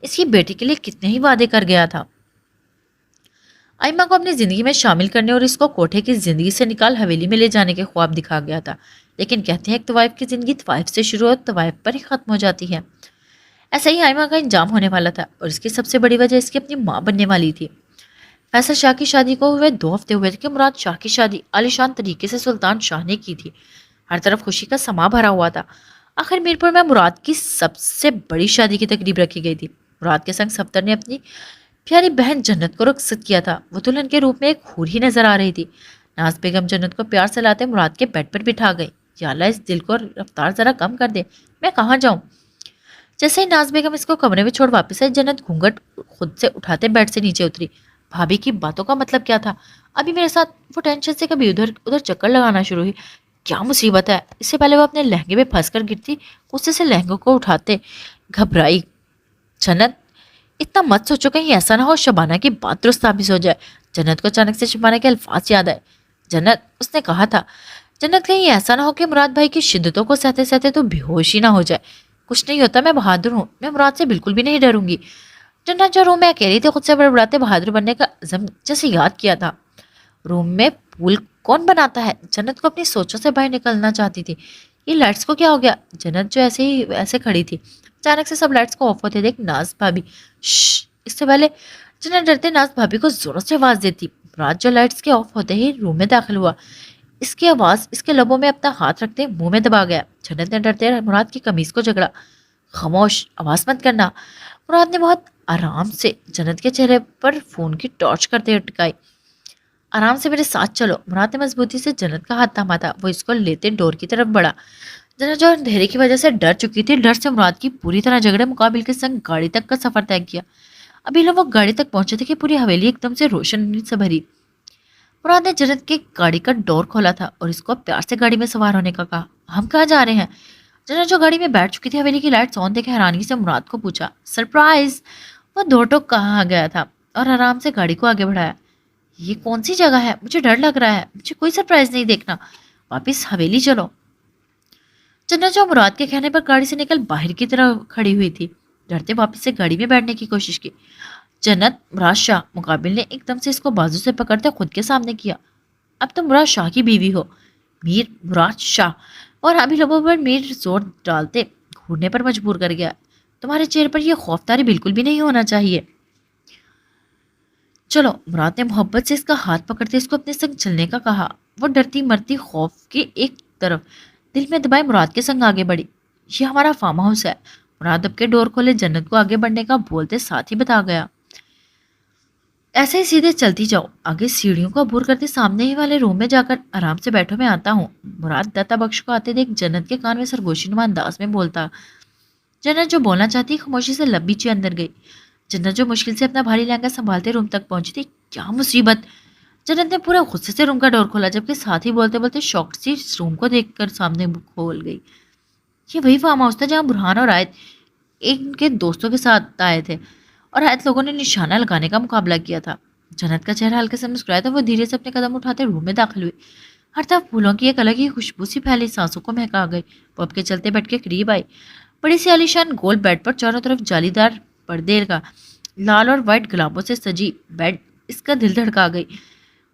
اس کی بیٹی کے لیے کتنے ہی وعدے کر گیا تھا۔ آئمہ کو اپنی زندگی میں شامل کرنے اور اس کو کوٹھے کی زندگی سے نکال حویلی میں لے جانے کے خواب دکھا گیا تھا، لیکن کہتے ہیں ایک طوائف کی زندگی طوائف سے شروع اور طوائف پر ہی ختم ہو جاتی ہے۔ ایسا ہی آئمہ کا انجام ہونے والا تھا اور اس کی سب سے بڑی وجہ اس کی اپنی ماں بننے والی تھی۔ فیصل شاہ کی شادی کو ہوئے 2 ہفتے ہوئے تھے کہ مراد شاہ کی شادی عالیشان طریقے سے سلطان شاہ نے کی تھی۔ ہر طرف خوشی کا سما بھرا ہوا تھا۔ آخر میرپور میں مراد کی سب سے بڑی شادی کی تقریب رکھی گئی تھی۔ مراد کے سنگ صفدر نے اپنی پیاری بہن جنت کو رخصت کیا تھا، وہ دلہن کے روپ میں ایک حور ہی نظر آ رہی تھی۔ ناز بیگم جنت کو پیار سے لاتے مراد کے بیڈ پر بٹھا گئی۔ یا اللہ اس دل کو رفتار ذرا کم کر دے، میں کہاں جاؤں؟ جیسے ہی ناز بیگم اس کو کمرے میں چھوڑ واپس آئی، جنت گھونگھٹ خود سے اٹھاتے بیڈ سے نیچے اتری۔ بھابھی کی باتوں کا مطلب کیا تھا؟ ابھی میرے ساتھ وہ ٹینشن سے کبھی ادھر ادھر چکر لگانا شروع ہوئی۔ کیا مصیبت ہے؟ اس سے پہلے وہ اپنے لہنگے میں پھنس کر گرتی، غصے سے لہنگوں کو اٹھاتے گھبرائی۔ جنت اتنا مت سوچو کہیں ایسا نہ ہو شبانہ کی بات درست ثابت ہو جائے۔ جنت کو اچانک سے شبانہ کے الفاظ یاد آئے۔ جنت، اس نے کہا تھا، جنت کہیں ایسا نہ ہو کہ مراد بھائی کی شدتوں کو سہتے سہتے تو بے ہوش ہی نہ ہو جائے۔ کچھ نہیں ہوتا، میں بہادر ہوں، میں مراد سے بالکل بھی نہیں ڈروں گی۔ جنت جو روم میں اکیلی تھی خود سے بڑبڑاتے بہادر بننے کا عزم جیسے یاد کیا تھا۔ روم میں پھول کون بناتا ہے؟ جنت کو اپنی سوچوں سے باہر نکلنا چاہتی تھی۔ یہ لائٹس کو کیا ہو گیا؟ جنت جو ایسے کھڑی تھی، اچانک سے سب لائٹس کو آف ہوتے دیکھ ناز بھابی شش، اس سے پہلے جنت ڈرتے ناز بھابی کو زوروں سے آواز دیتی۔ مراد جو لائٹس کے آف ہوتے ہی روم میں داخل ہوا، اس کی آواز اس کے لبوں میں اپنا ہاتھ رکھتے منہ میں دبا گیا۔ جنت نے ڈرتے مراد کی قمیض کو جگڑا۔ خاموش، آواز مت کرنا۔ مراد نے بہت آرام سے جنت کے چہرے پر فون کی ٹارچ کرتے اٹکائی۔ آرام سے میرے ساتھ چلو۔ مراد نے مضبوطی سے جنت کا ہاتھ تھاما تھا، وہ اس کو لیتے ڈور کی طرف بڑھا۔ جنت جو اندھیرے کی وجہ سے ڈر چکی تھی، ڈر سے مراد کی پوری طرح جھگڑے مقابل کے سنگ گاڑی تک کا سفر طے کیا۔ ابھی لوگ وہ گاڑی تک پہنچے تھے کہ پوری حویلی ایک دم سے روشن سے بھری۔ مراد نے جنت کی گاڑی کا ڈور کھولا تھا اور اس کو پیار سے گاڑی میں سوار ہونے کا کہا۔ ہم کہاں جا رہے ہیں؟ جنت جو گاڑی میں بیٹھ چکی تھی حویلی کی لائٹس آن دیکھ حیرانگی سے مراد کو پوچھا۔ سرپرائز! وہ دو ٹوک کہا گیا تھا اور آرام سے گاڑی کو آگے بڑھایا۔ یہ کون سی جگہ ہے؟ مجھے ڈر لگ رہا ہے، مجھے کوئی سرپرائز نہیں دیکھنا، واپس حویلی چلو۔ جنت جو مراد کے کہنے پر گاڑی سے نکل باہر کی طرح کھڑی ہوئی تھی، ڈرتے واپس سے گاڑی میں بیٹھنے کی کوشش کی۔ جنت، مراد شاہ مقابل نے ایک دم سے اس کو بازو سے پکڑتے خود کے سامنے کیا۔ اب تم مراد شاہ کی بیوی ہو، میر مراد شاہ، اور ابھی لوگوں پر میر زور ڈالتے گھورنے پر مجبور کر گیا۔ تمہارے چہرے پر یہ خوفداری بالکل بھی نہیں ہونا چاہیے۔ چلو، مراد نے محبت سے اس کا ہاتھ پکڑتے اس کو اپنے سنگ چلنے کا کہا۔ وہ ڈرتی مرتی خوف کے ایک طرف دل میں دبائے مراد کے سنگ آگے بڑھی۔ یہ ہمارا فارم ہاؤس ہے، مراد اب کے ڈور کھولے جنت کو آگے بڑھنے کا بولتے ساتھ ہی بتا گیا۔ ایسے ہی سیدھے چلتی جاؤ، آگے سیڑھیوں کو عبور کرتے سامنے ہی والے روم میں جا کر آرام سے بیٹھو، میں آتا ہوں۔ مراد دتا بخش کو آتے دیکھ جنت کے کان میں سرگوشی نما انداز میں بولتا۔ جنت جو بولنا چاہتی خاموشی سے لب بیچے اندر گئی۔ جنت جو مشکل سے اپنا بھاری لہنگا سنبھالتے روم تک پہنچی تھی۔ کیا مصیبت! جنت نے پورے غصے سے روم کا ڈور کھولا، جبکہ ساتھ ہی بولتے بولتے شاک سی اس روم کو دیکھ کر سامنے کھول گئی۔ یہ وہی فارم ہاؤس تھا جہاں برہان اور آیت ان کے دوستوں کے ساتھ آئے تھے اور آیت لوگوں نے نشانہ لگانے کا مقابلہ کیا تھا۔ جنت کا چہرہ ہلکے سے مسکرایا تھا، وہ دھیرے سے اپنے قدم اٹھاتے روم میں داخل ہوئی۔ ہر طرف پھولوں کی ایک الگ ہی خوشبو سی پھیلی، سانسوں کو مہکا گئی۔ وہ اب کے چلتے بیٹھ کے قریب آئی۔ بڑی سی عالیشان گول بیڈ پر چاروں طرف جالی دار پردے کا لال اور وائٹ گلابوں سے سجی بیڈ اس کا دل دھڑکا گئی۔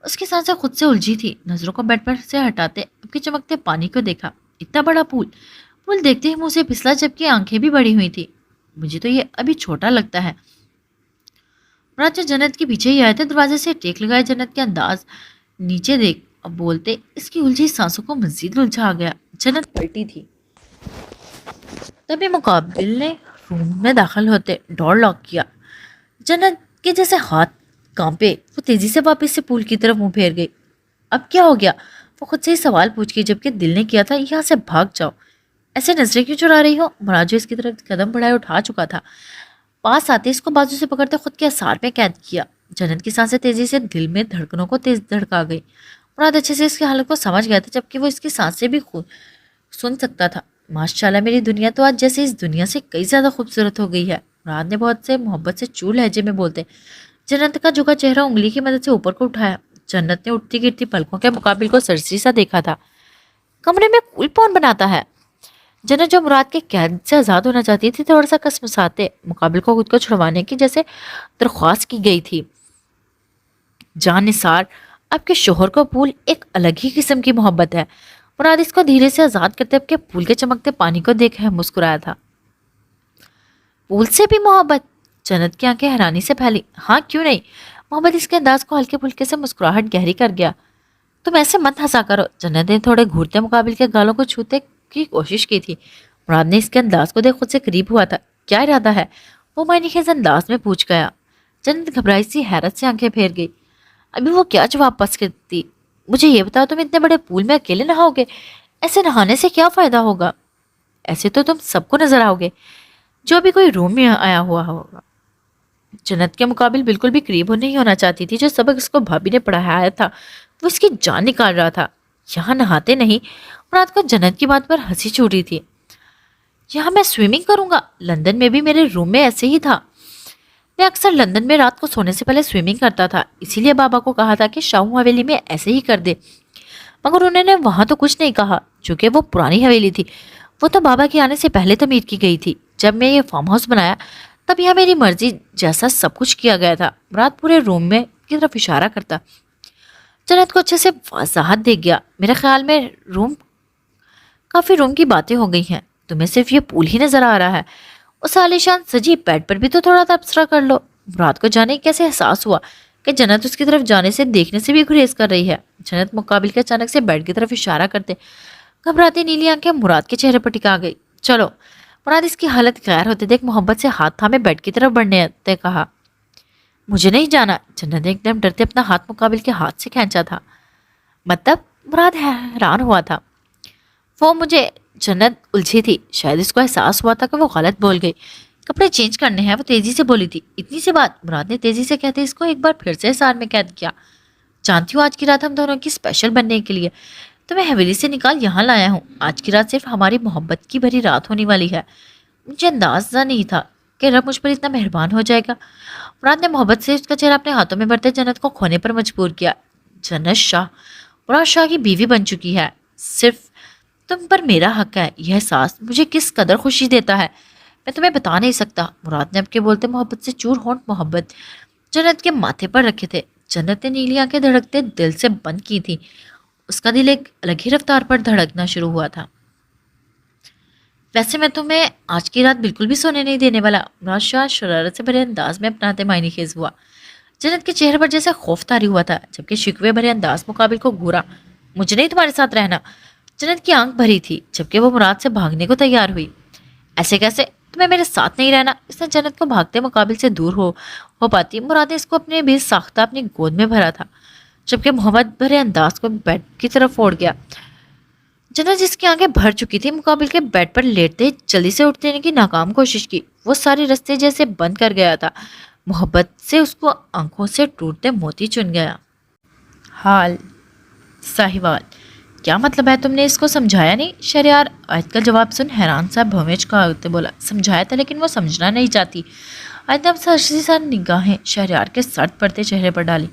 اس کی سانسیں خود سے الجھی تھی، نظروں کو بیڈ پر سے ہٹاتے اب کے چمکتے پانی کو دیکھا۔ اتنا بڑا پول دیکھتے ہی منہ سے پھسلا، جبکہ آنکھیں بھی بڑی ہوئی تھی۔ مجھے تو یہ ابھی چھوٹا لگتا ہے۔ مراد جو جنت کے پیچھے ہی آئے تھے، دروازے سے ٹیک لگائے جنت کے انداز نیچے دیکھ اب بولتے اس کی الجھی سانسوں کو مزید الجھا گیا۔ جنت پلٹی تھی، تبھی مقابل نے روم میں داخل ہوتے ڈور لاک کیا۔ جنت کے جیسے ہاتھ کانپے وہ تیزی سے واپس سے پول کی طرف منہ پھیر گئی۔ اب کیا ہو گیا؟ وہ خود سے ہی سوال پوچھ گئی، جبکہ دل نے کیا تھا یہاں سے بھاگ جاؤ۔ ایسے نظریں کیوں چرا رہی ہو؟ مراد جو اس کی طرف قدم بڑھائے اٹھا چکا تھا، پاس آتے اس کو بازو سے پکڑتے خود کے اثار میں قید کیا۔ جنت کی سانسیں تیزی سے دل میں دھڑکنوں کو تیز دھڑکا گئی۔ مراد اچھے سے اس کی حالت کو سمجھ گیا تھا، جبکہ وہ اس کی سانسیں بھی سن سکتا تھا۔ ماشاءاللہ میری دنیا تو آج جیسے اس دنیا سے کئی زیادہ خوبصورت ہو گئی ہے، مراد نے بہت سے محبت سے چور لہجے میں بولتے جنت کا جھکا چہرہ انگلی کی مدد سے اوپر کو اٹھایا۔ جنت نے اٹھتی گرتی پلکوں کے مقابل کو سرسری سا دیکھا تھا۔ کمرے میں کول کون بناتا ہے؟ جنت جو مراد کے قید سے آزاد ہونا چاہتی تھی، تھوڑا سا کسمساتے مقابل کو خود کو چھڑوانے کی جیسے درخواست کی گئی تھی۔ جان نثار، آپ کے شوہر کو پول ایک الگ ہی قسم کی محبت ہے۔ مراد اس کو دھیرے سے آزاد کرتے اب کے پول کے چمکتے پانی کو دیکھ مسکرایا تھا۔ پول سے بھی محبت؟ جنت کی آنکھیں حیرانی سے پھیلی۔ ہاں کیوں نہیں؟ محمد اس کے انداز کو ہلکے پھلکے سے مسکراہٹ گہری کر گیا۔ تم ایسے مت ہنسا کرو۔ جنت نے تھوڑے گھورتے مقابل کے گالوں کو چھوتے کی کوشش کی تھی۔ مراد نے اس کے انداز کو دیکھ خود سے قریب ہوا تھا۔ کیا ارادہ ہے؟ وہ معنی خیز انداز میں پوچھ گیا۔ جنت گھبرائی سی حیرت سے آنکھیں پھیر گئی۔ ابھی وہ کیا جواب پس کرتی؟ مجھے یہ بتاؤ، تم اتنے بڑے پول میں اکیلے نہاؤ گے؟ ایسے نہانے سے کیا فائدہ ہوگا؟ ایسے تو تم سب کو نظر آؤ گے جو بھی کوئی روم میں آیا ہوا ہوگا۔ جنت کے مقابل بالکل بھی قریب نہیں ہونا چاہتی تھی۔ جو سبق اس کو بھابھی نے پڑھایا تھا وہ اس کی جان نکال رہا تھا۔ یہاں نہاتے نہیں؟ مراد کو جنت کی بات پر ہنسی چھوٹ رہی تھی۔ یہاں میں سوئمنگ کروں گا؟ لندن میں بھی میرے روم میں ایسے ہی تھا۔ میں اکثر لندن میں رات کو سونے سے پہلے سوئمنگ کرتا تھا، اسی لیے بابا کو کہا تھا کہ شاہو حویلی میں ایسے ہی کر دے، مگر انہوں نے وہاں تو کچھ نہیں کہا، چونکہ وہ پرانی حویلی تھی۔ وہ تو بابا کے آنے سے پہلے تعمیر کی گئی تھی۔ جب میں یہ فارم ہاؤس بنایا تب یہاں میری مرضی جیسا سب کچھ کیا گیا تھا۔ مراد پورے روم میں کی طرف اشارہ کرتا۔ جنت کو اچھے سے وضاحت دے گیا۔ میرے خیال میں کافی روم کی باتیں ہو گئی ہیں، تمہیں صرف یہ پول ہی نظر آ رہا ہے۔ اس عالیشان سجی بیڈ پر بھی تو تھوڑا تبصرہ کر لو۔ مراد کو جانے کیسے احساس ہوا کہ جنت اس کی طرف جانے سے دیکھنے سے بھی گریز کر رہی ہے۔ جنت مقابل کے اچانک سے بیڈ کی طرف اشارہ کرتے گھبراتی نیلی آنکھیں مراد کے چہرے پر ٹکا گئی۔ چلو۔ مراد اس کی حالت غیر ہوتے دیکھ محبت سے ہاتھ تھامے بیڈ کی طرف بڑھنے تے کہا۔ مجھے نہیں جانا۔ جنت نے ایک دم ڈرتے اپنا ہاتھ مقابل کے ہاتھ سے کھینچا تھا۔ مطلب؟ مراد حیران ہوا تھا۔ وہ مجھے جنت الجھی تھی، شاید اس کو احساس ہوا تھا کہ وہ غلط بول گئی۔ کپڑے چینج کرنے ہیں، وہ تیزی سے بولی تھی۔ اتنی سی بات؟ مراد نے تیزی سے کہتے اس کو ایک بار پھر سے حصار میں قید کیا۔ جانتی ہوں آج کی رات ہم دونوں کی اسپیشل بننے کے لیے تمہیں حویلی سے نکال یہاں لایا ہوں۔ آج کی رات صرف ہماری محبت کی بھری رات ہونے والی ہے۔ مجھے اندازہ نہیں تھا کہ رب مجھ پر اتنا مہربان ہو جائے گا۔ مراد نے محبت سے اس کا چہرہ اپنے ہاتھوں میں بھرتے جنت کو کھونے پر مجبور کیا۔ جنت شاہ، مراد شاہ کی بیوی بن چکی ہے، صرف تم پر میرا حق ہے۔ یہ احساس مجھے کس قدر خوشی دیتا ہے میں تمہیں بتا نہیں سکتا۔ مراد نے اب کے بولتے محبت سے چور ہونٹ محبت جنت کے ماتھے پر رکھے تھے۔ جنت نے نیلی آنکھیں دھڑکتے دل سے بند کی تھی۔ اس کا دل ایک الگ ہی رفتار پر دھڑکنا شروع ہوا تھا۔ ویسے میں تمہیں آج کی رات بالکل بھی سونے نہیں دینے والا، مراد شاہ شرارت سے بھرے انداز میں اپناتے معنی خیز ہوا۔ جنت کے چہرے پر جیسے خوف طاری ہوا تھا، جبکہ شکوے بھرے انداز مقابل کو گھورا۔ مجھے نہیں تمہارے ساتھ رہنا۔ جنت کی آنکھ بھری تھی، جبکہ وہ مراد سے بھاگنے کو تیار ہوئی۔ ایسے کیسے؟ تمہیں میرے ساتھ نہیں رہنا؟ اس نے جنت کو بھاگتے مقابل سے دور ہو پاتی۔ مراد نے اس کو اپنے بھی ساختہ اپنی گود میں بھرا تھا، جبکہ محبت بھرے انداز کو بیڈ کی طرف اوڑ گیا۔ جنت جس کی آنکھیں بھر چکی تھی مقابل کے بیڈ پر لیٹتے جلدی سے اٹھ دینے کی ناکام کوشش کی۔ وہ سارے رستے جیسے بند کر گیا تھا۔ محبت سے اس کو آنکھوں سے ٹوٹتے موتی چن گیا۔ حال ساہیوال، کیا مطلب ہے؟ تم نے اس کو سمجھایا نہیں؟ شہریار آیت کا جواب سن حیران سا بھومیج کا ہوتے بولا۔ سمجھایا تھا لیکن وہ سمجھنا نہیں چاہتی۔ آیت نے اب سرسری سا نگاہیں شہریار کے سرد پڑتے چہرے پر ڈالی۔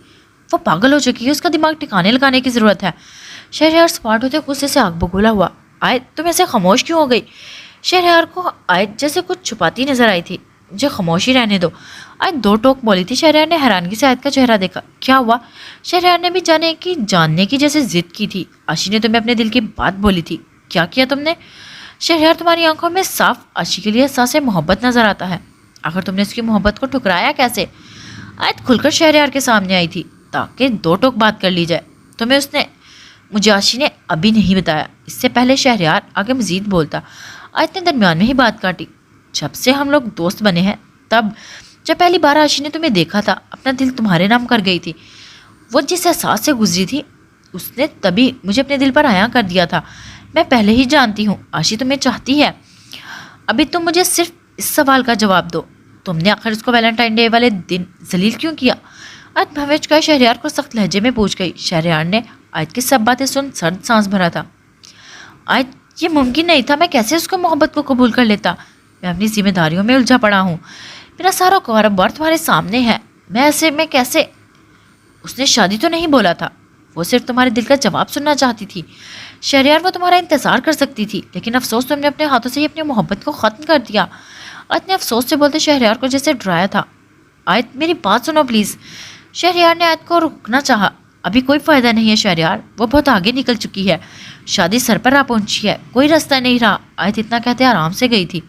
وہ پاگل ہو چکی ہے، اس کا دماغ ٹھکانے لگانے کی ضرورت ہے۔ شہریار سپاٹ ہوتے غصے سے آگ بگولا ہوا۔ آیت تم ایسے خاموش کیوں ہو گئی؟ شہریار کو آیت جیسے کچھ چھپاتی نظر آئی تھی۔ مجھے خاموشی رہنے دو، آیت دو ٹوک بولی تھی۔ شہریار نے حیرانگی سے آیت کا چہرہ دیکھا۔ کیا ہوا؟ شہریار نے بھی جاننے کی جیسے ضد کی تھی۔ آشی نے تمہیں اپنے دل کی بات بولی تھی، کیا کیا تم نے؟ شہریار تمہاری آنکھوں میں صاف آشی کے لیے احساس محبت نظر آتا ہے، آخر تم نے اس کی محبت کو ٹھکرایا کیسے؟ آیت کھل کر شہریار کے سامنے آئی تھی تاکہ دو ٹوک بات کر لی جائے۔ تمہیں اس نے مجھے آشی نے ابھی نہیں بتایا۔ اس سے پہلے شہریار آگے مزید بولتا، آیت نے درمیان میں ہی بات کاٹی۔ جب سے ہم لوگ دوست بنے ہیں تب جب پہلی بار آشی نے تمہیں دیکھا تھا اپنا دل تمہارے نام کر گئی تھی. وہ جس احساس سے گزری تھی اس نے تبھی مجھے اپنے دل پر عیاں کر دیا تھا. میں پہلے ہی جانتی ہوں آشی تمہیں چاہتی ہے. ابھی تم مجھے صرف اس سوال کا جواب دو, تم نے آخر اس کو ویلنٹائن ڈے والے دن ذلیل کیوں کیا؟ آیت بھوچ کا شہریار کو سخت لہجے میں پوچھ گئی. شہریار نے آیت کی سب باتیں سن سرد سانس بھرا تھا. آیت یہ ممکن نہیں تھا, میں کیسے اس کو محبت کو قبول کر لیتا؟ میں اپنی ذمہ داریوں میں الجھا پڑا ہوں, میرا سارا کاروبار تمہارے سامنے ہے, میں کیسے؟ اس نے شادی تو نہیں بولا تھا, وہ صرف تمہارے دل کا جواب سننا چاہتی تھی. شہریار وہ تمہارا انتظار کر سکتی تھی, لیکن افسوس تم نے اپنے ہاتھوں سے ہی اپنی محبت کو ختم کر دیا. آیت نے افسوس سے بولتے شہریار کو جیسے ڈرایا تھا. آیت میری بات سنو پلیز. شہریار نے آیت کو روکنا چاہا. ابھی کوئی فائدہ نہیں ہے شہریار, وہ بہت آگے نکل چکی ہے, شادی سر پر آ پہنچی ہے, کوئی راستہ نہیں رہا. آیت اتنا کہتے آرام سے گئی تھی.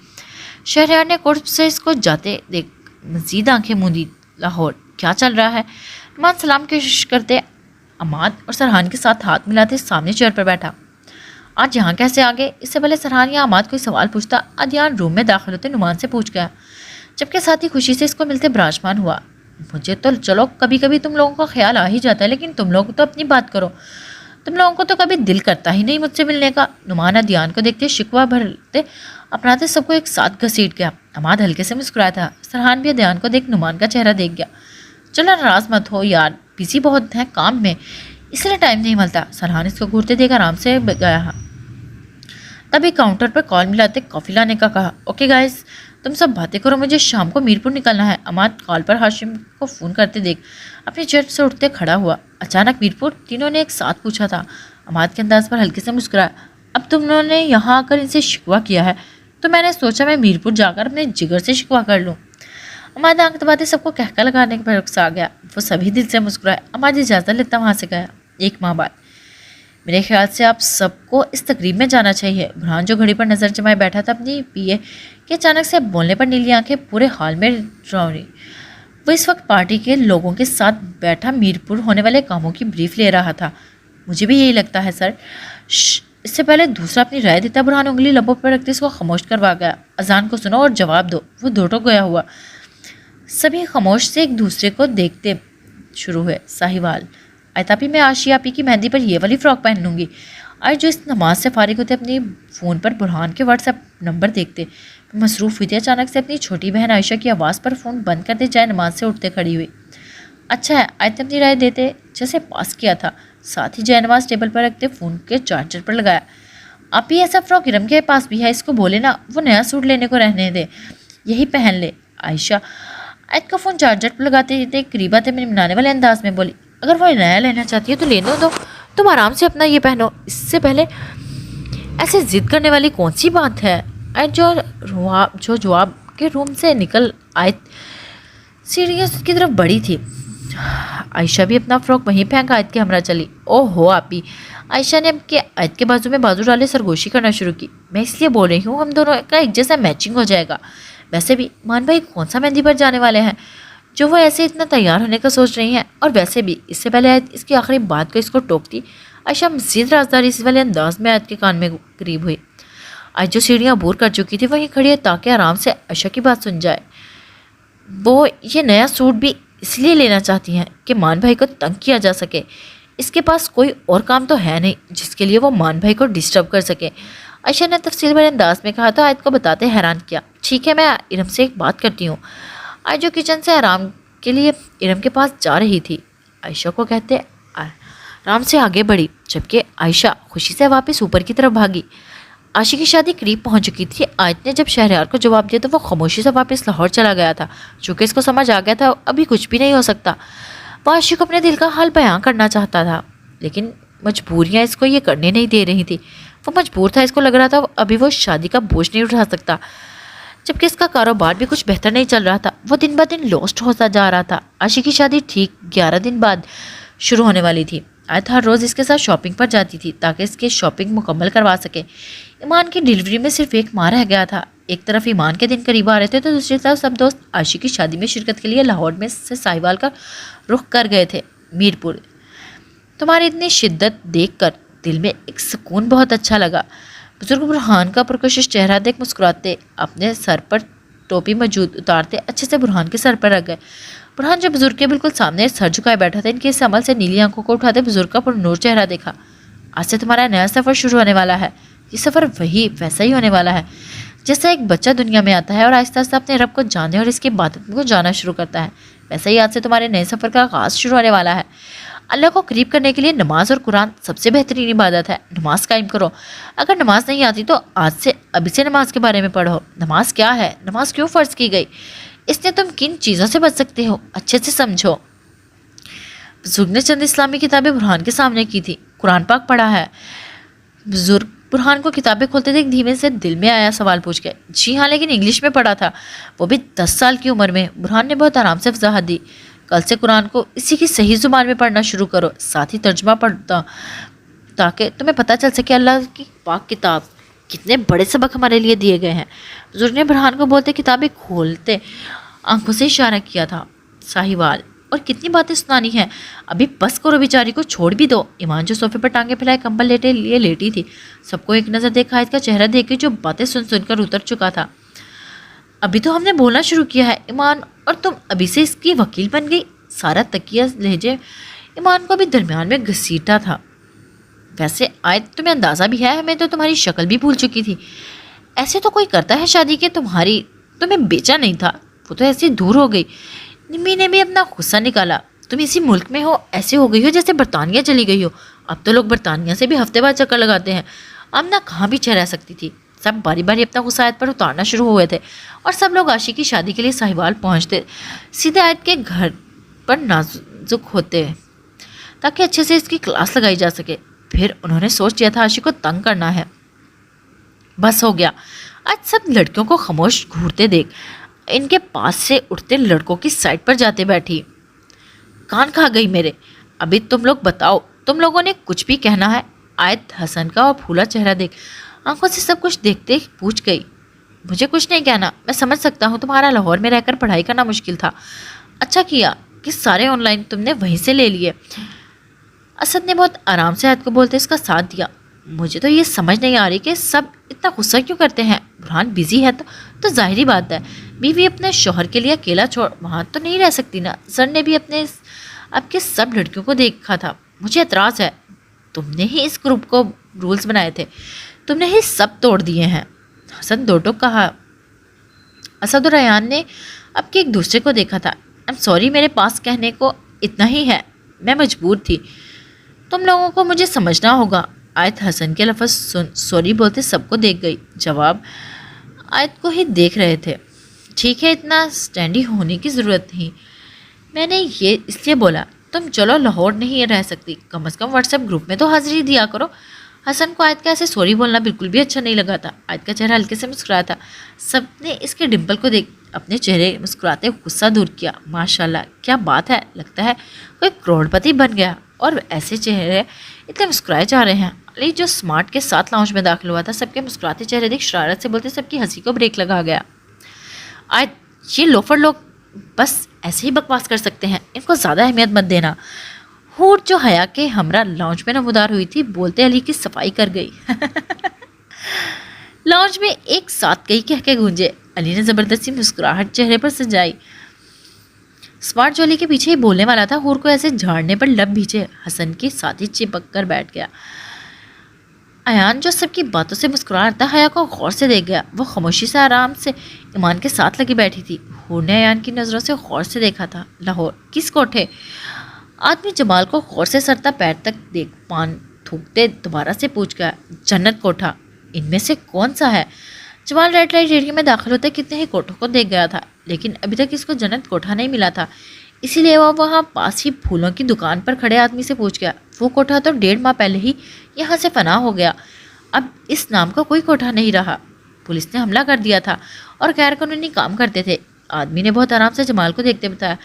شہریار نے قرب سے اس کو جاتے دیکھ مزید آنکھیں موندی. لاہور کیا چل رہا ہے؟ نعمان سلام کی کوشش کرتے عماد اور سرحان کے ساتھ ہاتھ ملاتے سامنے چیئر پر بیٹھا. آج یہاں کیسے آگے؟ اس سے پہلے سرحان یا عماد کوئی سوال پوچھتا عدیان روم میں داخل ہوتے نعمان سے پوچھ گیا, جبکہ ساتھی خوشی سے اس کو ملتے براجمان ہوا. مجھے تو چلو کبھی کبھی تم لوگوں کا خیال آ ہی جاتا ہے, لیکن تم لوگ تو اپنی بات کرو, تم لوگوں کو تو کبھی دل کرتا ہی نہیں مجھ سے ملنے کا. نعمان عدیان کو دیکھتے شکوہ بھرتے اپناتے سب کو ایک ساتھ گھسیٹ گیا. عماد ہلکے سے مسکرایا تھا. سرحان بھی عدیان کو دیکھ نعمان کا چہرہ دیکھ گیا. چلو ناراض مت ہو یار, بزی بہت ہیں کام میں, اس لیے ٹائم نہیں ملتا. سرحان اس کو گھورتے دیکھ آرام سے گیا. تبھی کاؤنٹر پر کال ملاتے کافی لانے کا کہا. اوکے گائز تم سب باتیں کرو, مجھے شام کو میرپور نکلنا ہے. عماد کال پر ہاشم کو فون کرتے دیکھ اپنی چیئر سے اٹھتے کھڑا ہوا. اچانک میرپور؟ تینوں نے ایک ساتھ پوچھا تھا. عماد کے انداز پر ہلکے سے مسکرایا. اب تم نے یہاں آ کر ان سے شکوہ کیا ہے تو میں نے سوچا میں میرپور جا کر اپنے جگر سے شکوہ کر لوں. عماد آنکھ دباتے سب کو کہکا لگانے پر رقصا گیا. وہ سبھی دل سے مسکرائے. عماد اجازت لیتا وہاں سے گیا. 1 ماہ بعد. میرے خیال سے آپ سب کو اس تقریب میں جانا چاہیے. برہان جو گھڑی پر نظر جمائے بیٹھا تھا اپنی پی اے کہ اچانک سے بولنے پر نیلی آنکھیں پورے حال میں ڈراؤنی. وہ اس وقت پارٹی کے لوگوں کے ساتھ بیٹھا میرپور ہونے والے کاموں کی بریف لے رہا تھا. مجھے بھی یہی لگتا ہے سر. اس سے پہلے دوسرا اپنی رائے دیتا برہان انگلی لبوں پر رکھتے اس کو خاموش کروا گیا. اذان کو سنو اور جواب دو. وہ دوٹو گیا ہوا. سبھی خاموش سے ایک دوسرے کو دیکھتے شروع ہوئے. ساہیوال آیتاپی میں آشی آپی کی مہندی پر یہ والی فراک پہن لوں گی. آج جو اس نماز سے فارغ ہوتے اپنی فون پر برہان کے واٹس ایپ نمبر دیکھتے مصروف ہوئی تھی. اچانک سے اپنی چھوٹی بہن عائشہ کی آواز پر فون بند کرتے جائے نماز سے اٹھتے کھڑی ہوئی. اچھا ہے. آیت نے اپنی رائے دیتے جیسے پاس کیا تھا. ساتھ ہی جائے نماز ٹیبل پر رکھتے فون کے چارجر پر لگایا. آپ ہی ایسا فراک ارم کے پاس بھی ہے, اس کو بولے نا وہ نیا سوٹ لینے کو رہنے دے, یہی پہن لے. عائشہ آیت کا فون چارجر پر لگاتے تھے قریب آتے میں منانے والے انداز میں بولی. اگر وہ نیا لینا چاہتی ہے تو لینے دو, تم آرام سے اپنا یہ پہنو. اس سے پہلے ایسے ضد کرنے والی کون سی بات ہے؟ آیت جو جواب کے روم سے نکل آیت سیڑھیاں کی طرف بڑھی تھی. عائشہ بھی اپنا فراک وہیں پھینک آیت کے ہمراہ چلی. او ہو آپی. عائشہ نے اب کے آیت کے بازو میں بازو ڈالے سرگوشی کرنا شروع کی. میں اس لیے بول رہی ہوں ہم دونوں کا ایک جیسا میچنگ ہو جائے گا. ویسے بھی مان بھائی کون سا مہندی پر جانے والے ہیں جو وہ ایسے اتنا تیار ہونے کا سوچ رہی ہیں؟ اور ویسے بھی اس سے پہلے آیت اس کی آخری بات کو اس کو ٹوکتی عائشہ مزید رازداری اس والے انداز میں آیت کے کان میں قریب ہوئی. آج جو سیڑھیاں عبور کر چکی تھی وہیں کھڑی ہے تاکہ آرام سے عائشہ کی بات سن جائے. وہ یہ نیا سوٹ بھی اس لیے لینا چاہتی ہیں کہ مان بھائی کو تنگ کیا جا سکے. اس کے پاس کوئی اور کام تو ہے نہیں جس کے لیے وہ مان بھائی کو ڈسٹرب کر سکے. عائشہ نے تفصیل بھرے انداز میں کہا تو آیت کو بتاتے حیران کیا. ٹھیک ہے میں ارم سے ایک بات کرتی ہوں. آج جو کچن سے آرام کے لیے ارم کے پاس جا رہی تھی عائشہ کو کہتے آرام سے آگے بڑھی, جبکہ عائشہ خوشی سے واپس اوپر کی طرف بھاگی. عاشی کی شادی قریب پہنچ چکی تھی. آیت نے جب شہریار کو جواب دیا تو وہ خاموشی سے واپس لاہور چلا گیا تھا. چونکہ اس کو سمجھ آ گیا تھا ابھی کچھ بھی نہیں ہو سکتا. وہ عاشی کو اپنے دل کا حال بیان کرنا چاہتا تھا, لیکن مجبوریاں اس کو یہ کرنے نہیں دے رہی تھی. وہ مجبور تھا. اس کو لگ رہا تھا ابھی وہ شادی کا بوجھ نہیں اٹھا سکتا, جبکہ اس کا کاروبار بھی کچھ بہتر نہیں چل رہا تھا. وہ دن بہ دن لوسٹ ہوتا جا رہا تھا. عاشی کی شادی ٹھیک 11 دن بعد شروع ہونے والی تھی. آیت ہر روز اس کے ساتھ شاپنگ پر جاتی تھی تاکہ اس کے شاپنگ مکمل کروا سکے. ایمان کی ڈیلیوری میں صرف 1 ماہ رہ گیا تھا. ایک طرف ایمان کے دن قریب آ رہے تھے تو دوسری طرف سب دوست عاشی کی شادی میں شرکت کے لیے لاہور میں سے ساہیوال کا رخ کر گئے تھے. میرپور تمہاری اتنی شدت دیکھ کر دل میں ایک سکون بہت اچھا لگا. بزرگ برہان کا پرکشش چہرہ دیکھ مسکراتے اپنے سر پر ٹوپی موجود اتارتے اچھے سے برہان کے سر پر رکھ گئے۔ برہان جو بزرگ کے بالکل سامنے سر جھکائے بیٹھا تھا، ان کے اس عمل سے نیلی آنکھوں کو اٹھاتے بزرگ کا پرنور چہرہ دیکھا۔ آج سے تمہارا نیا سفر شروع ہونے والا ہے۔ یہ سفر ویسا ہی ہونے والا ہے جیسا ایک بچہ دنیا میں آتا ہے اور آہستہ آہستہ اپنے رب کو جاننے اور اس کی عبادت کو جانا شروع کرتا ہے، ویسا ہی آج سے تمہارے نئے سفر کا آغاز شروع ہونے والا ہے۔ اللہ کو قریب کرنے کے لیے نماز اور قرآن سب سے بہترین عبادت ہے۔ نماز قائم کرو۔ اگر نماز نہیں آتی تو آج سے ابھی سے نماز کے بارے میں پڑھو۔ نماز کیا ہے؟ نماز کیوں فرض کی گئی؟ اس نے تم کن چیزوں سے بچ سکتے ہو؟ اچھے سے سمجھو۔ بزرگ نے چند اسلامی کتابیں برہان کے سامنے کی تھی۔ قرآن پاک پڑھا ہے؟ بزرگ برہان کو کتابیں کھولتے تھے دھیمے سے دل میں آیا سوال پوچھ گئے۔ جی ہاں، لیکن انگلش میں پڑھا تھا، وہ بھی 10 سال کی عمر میں۔ برہان نے بہت آرام سے وضاحت دی۔ کل سے قرآن کو اسی کی صحیح زبان میں پڑھنا شروع کرو، ساتھ ہی ترجمہ پڑھتا، تاکہ تمہیں پتہ چل سکے اللہ کی پاک کتاب کتنے بڑے سبق ہمارے لیے دیے گئے ہیں۔ بزرگ نے برہان کو بولتے کتابیں کھولتے آنکھوں سے اشارہ کیا تھا۔ ساہیوال، اور کتنی باتیں سنانی ہیں، ابھی بس کرو، بیچاری کو چھوڑ بھی دو۔ ایمان جو صوفے پر ٹانگے پھیلائے کمبل لیٹے لیے لیٹی تھی، سب کو ایک نظر دیکھا، اس کا چہرہ دیکھ کے جو باتیں سن سن کر اتر چکا تھا۔ ابھی تو ہم نے بولنا شروع کیا ہے ایمان، اور تم ابھی سے اس کی وکیل بن گئی۔ سارا تکیہ لہجے ایمان کو ابھی درمیان میں گھسیٹا تھا۔ ویسے آیت تمہیں اندازہ بھی ہے، ہمیں تو تمہاری شکل بھی بھول چکی تھی۔ ایسے تو کوئی کرتا ہے شادی کے، تمہیں بیچا نہیں تھا، وہ تو ایسی دور ہو گئی۔ نمی نے بھی اپنا غصہ نکالا۔ تم اسی ملک میں ہو، ایسے ہو گئی ہو جیسے برطانیہ چلی گئی ہو۔ اب تو لوگ برطانیہ سے بھی ہفتے بعد چکر لگاتے ہیں۔ آمنہ کہاں پیچھے رہ سکتی تھی۔ سب باری باری اپنا غصہ آیت پر اتارنا شروع ہوئے تھے اور سب لوگ عاشق کی شادی کے لیے ساہیوال پہنچتے سیدھے آیت کے گھر پر نازک ہوتے تاکہ اچھے سے اس کی کلاس لگائی جا سکے۔ پھر انہوں نے سوچ لیا تھا عاشق کو تنگ کرنا ہے۔ بس ہو گیا۔ آج سب لڑکیوں کو خاموش گھورتے دیکھ ان کے پاس سے اٹھتے لڑکوں کی سائڈ پر جاتے بیٹھی۔ کان کھا گئی میرے۔ ابھی تم لوگ بتاؤ، تم لوگوں نے کچھ بھی کہنا ہے؟ آیت حسن کا اور پھولا چہرہ دیکھ آنکھوں سے سب کچھ دیکھتے پوچھ گئی۔ مجھے کچھ نہیں کہنا، میں سمجھ سکتا ہوں تمہارا لاہور میں رہ کر پڑھائی کرنا مشکل تھا۔ اچھا کیا کہ سارے آن لائن تم نے وہیں سے لے لیے۔ اسد نے بہت آرام سے آیت کو بولتے اس کا ساتھ دیا۔ مجھے تو یہ سمجھ نہیں آ رہی کہ سب اتنا غصہ کیوں کرتے ہیں۔ برہان بزی ہے تو ظاہری بات ہے، بیوی اپنے شوہر کے لیے اکیلا چھوڑ وہاں تو نہیں رہ سکتی نا۔ سر نے بھی اب کے سب لڑکیوں کو دیکھا تھا۔ مجھے اعتراض ہے، تم نے ہی اس گروپ کو رولز بنائے تھے، تم نے ہی سب توڑ دیے ہیں۔ حسن دو ٹوک کہا۔ اسد اور ایان نے اب کے ایک دوسرے کو دیکھا تھا۔ سوری، میرے پاس کہنے کو اتنا ہی ہے، میں مجبور تھی، تم لوگوں کو مجھے سمجھنا ہوگا۔ آیت حسن کے لفظ سن سوری بولتے سب کو دیکھ گئی، جواب آیت کو ہی دیکھ رہے تھے۔ ٹھیک ہے، اتنا سٹینڈی ہونے کی ضرورت نہیں، میں نے یہ اس لیے بولا تم چلو لاہور نہیں رہ سکتی، کم از کم واٹس ایپ گروپ میں تو حاضری دیا کرو۔ حسن کو آیت کا ایسے سوری بولنا بالکل بھی اچھا نہیں لگا تھا۔ آیت کا چہرہ ہلکے سے مسکرایا تھا۔ سب نے اس کے ڈمپل کو دیکھ اپنے چہرے مسکراتے غصہ دور کیا۔ ماشاءاللہ، کیا بات ہے، لگتا ہے کوئی کروڑ پتی بن گیا، اور ایسے چہرے اتنے مسکرائے جا رہے ہیں۔ علی جو سمارٹ کے ساتھ لاؤنج میں داخل ہوا تھا، سب کے مسکراتے چہرے دیکھ شرارت سے بولتے سب کی ہنسی کو بریک لگا گیا۔ آیت، یہ لوفر لوگ بس ایسے ہی بکواس کر سکتے ہیں، ان کو زیادہ اہمیت مت دینا۔ ہور جو حیا کے ہمراہ لاؤنج میں نمودار ہوئی تھی بولتے علی کی صفائی کر گئی۔ لاؤنج میں ایک ساتھ کئی کہہ کے گونجے۔ علی نے زبردستی مسکراہٹ چہرے پر سجائی۔ سمارٹ جو علی کے پیچھے ہی بولنے والا تھا، ہور کو ایسے جھاڑنے پر لب بھیجے حسن کے ساتھ ہی چپک کر بیٹھ گیا۔ ایان جو سب کی باتوں سے مسکرا رہا تھا، حیا کو غور سے دیکھ گیا۔ وہ خاموشی سے آرام سے ایمان کے ساتھ لگی بیٹھی تھی۔ ہور نے ایان کی نظروں سے غور سے دیکھا تھا۔ لاہور کس کوٹھے؟ آدمی جمال کو غور سے سرتا پیر تک دیکھ پان تھوکتے دوبارہ سے پوچھ گیا۔ جنت کوٹھا، ان میں سے کون سا ہے؟ جمال ریڈ لائٹ ایریا میں داخل ہوتے کتنے ہی کوٹھوں کو دیکھ گیا تھا، لیکن ابھی تک اس کو جنت کوٹھا نہیں ملا تھا، اسی لیے وہ وہاں پاس ہی پھولوں کی دکان پر کھڑے آدمی سے پوچھ گیا۔ وہ کوٹھا تو 1.5 ماہ پہلے ہی یہاں سے فنا ہو گیا، اب اس نام کا کوئی کوٹھا نہیں رہا، پولیس نے حملہ کر دیا تھا اور غیر قانونی کام کرتے تھے۔ آدمی نے بہت آرام سے جمال کو دیکھتے بتایا۔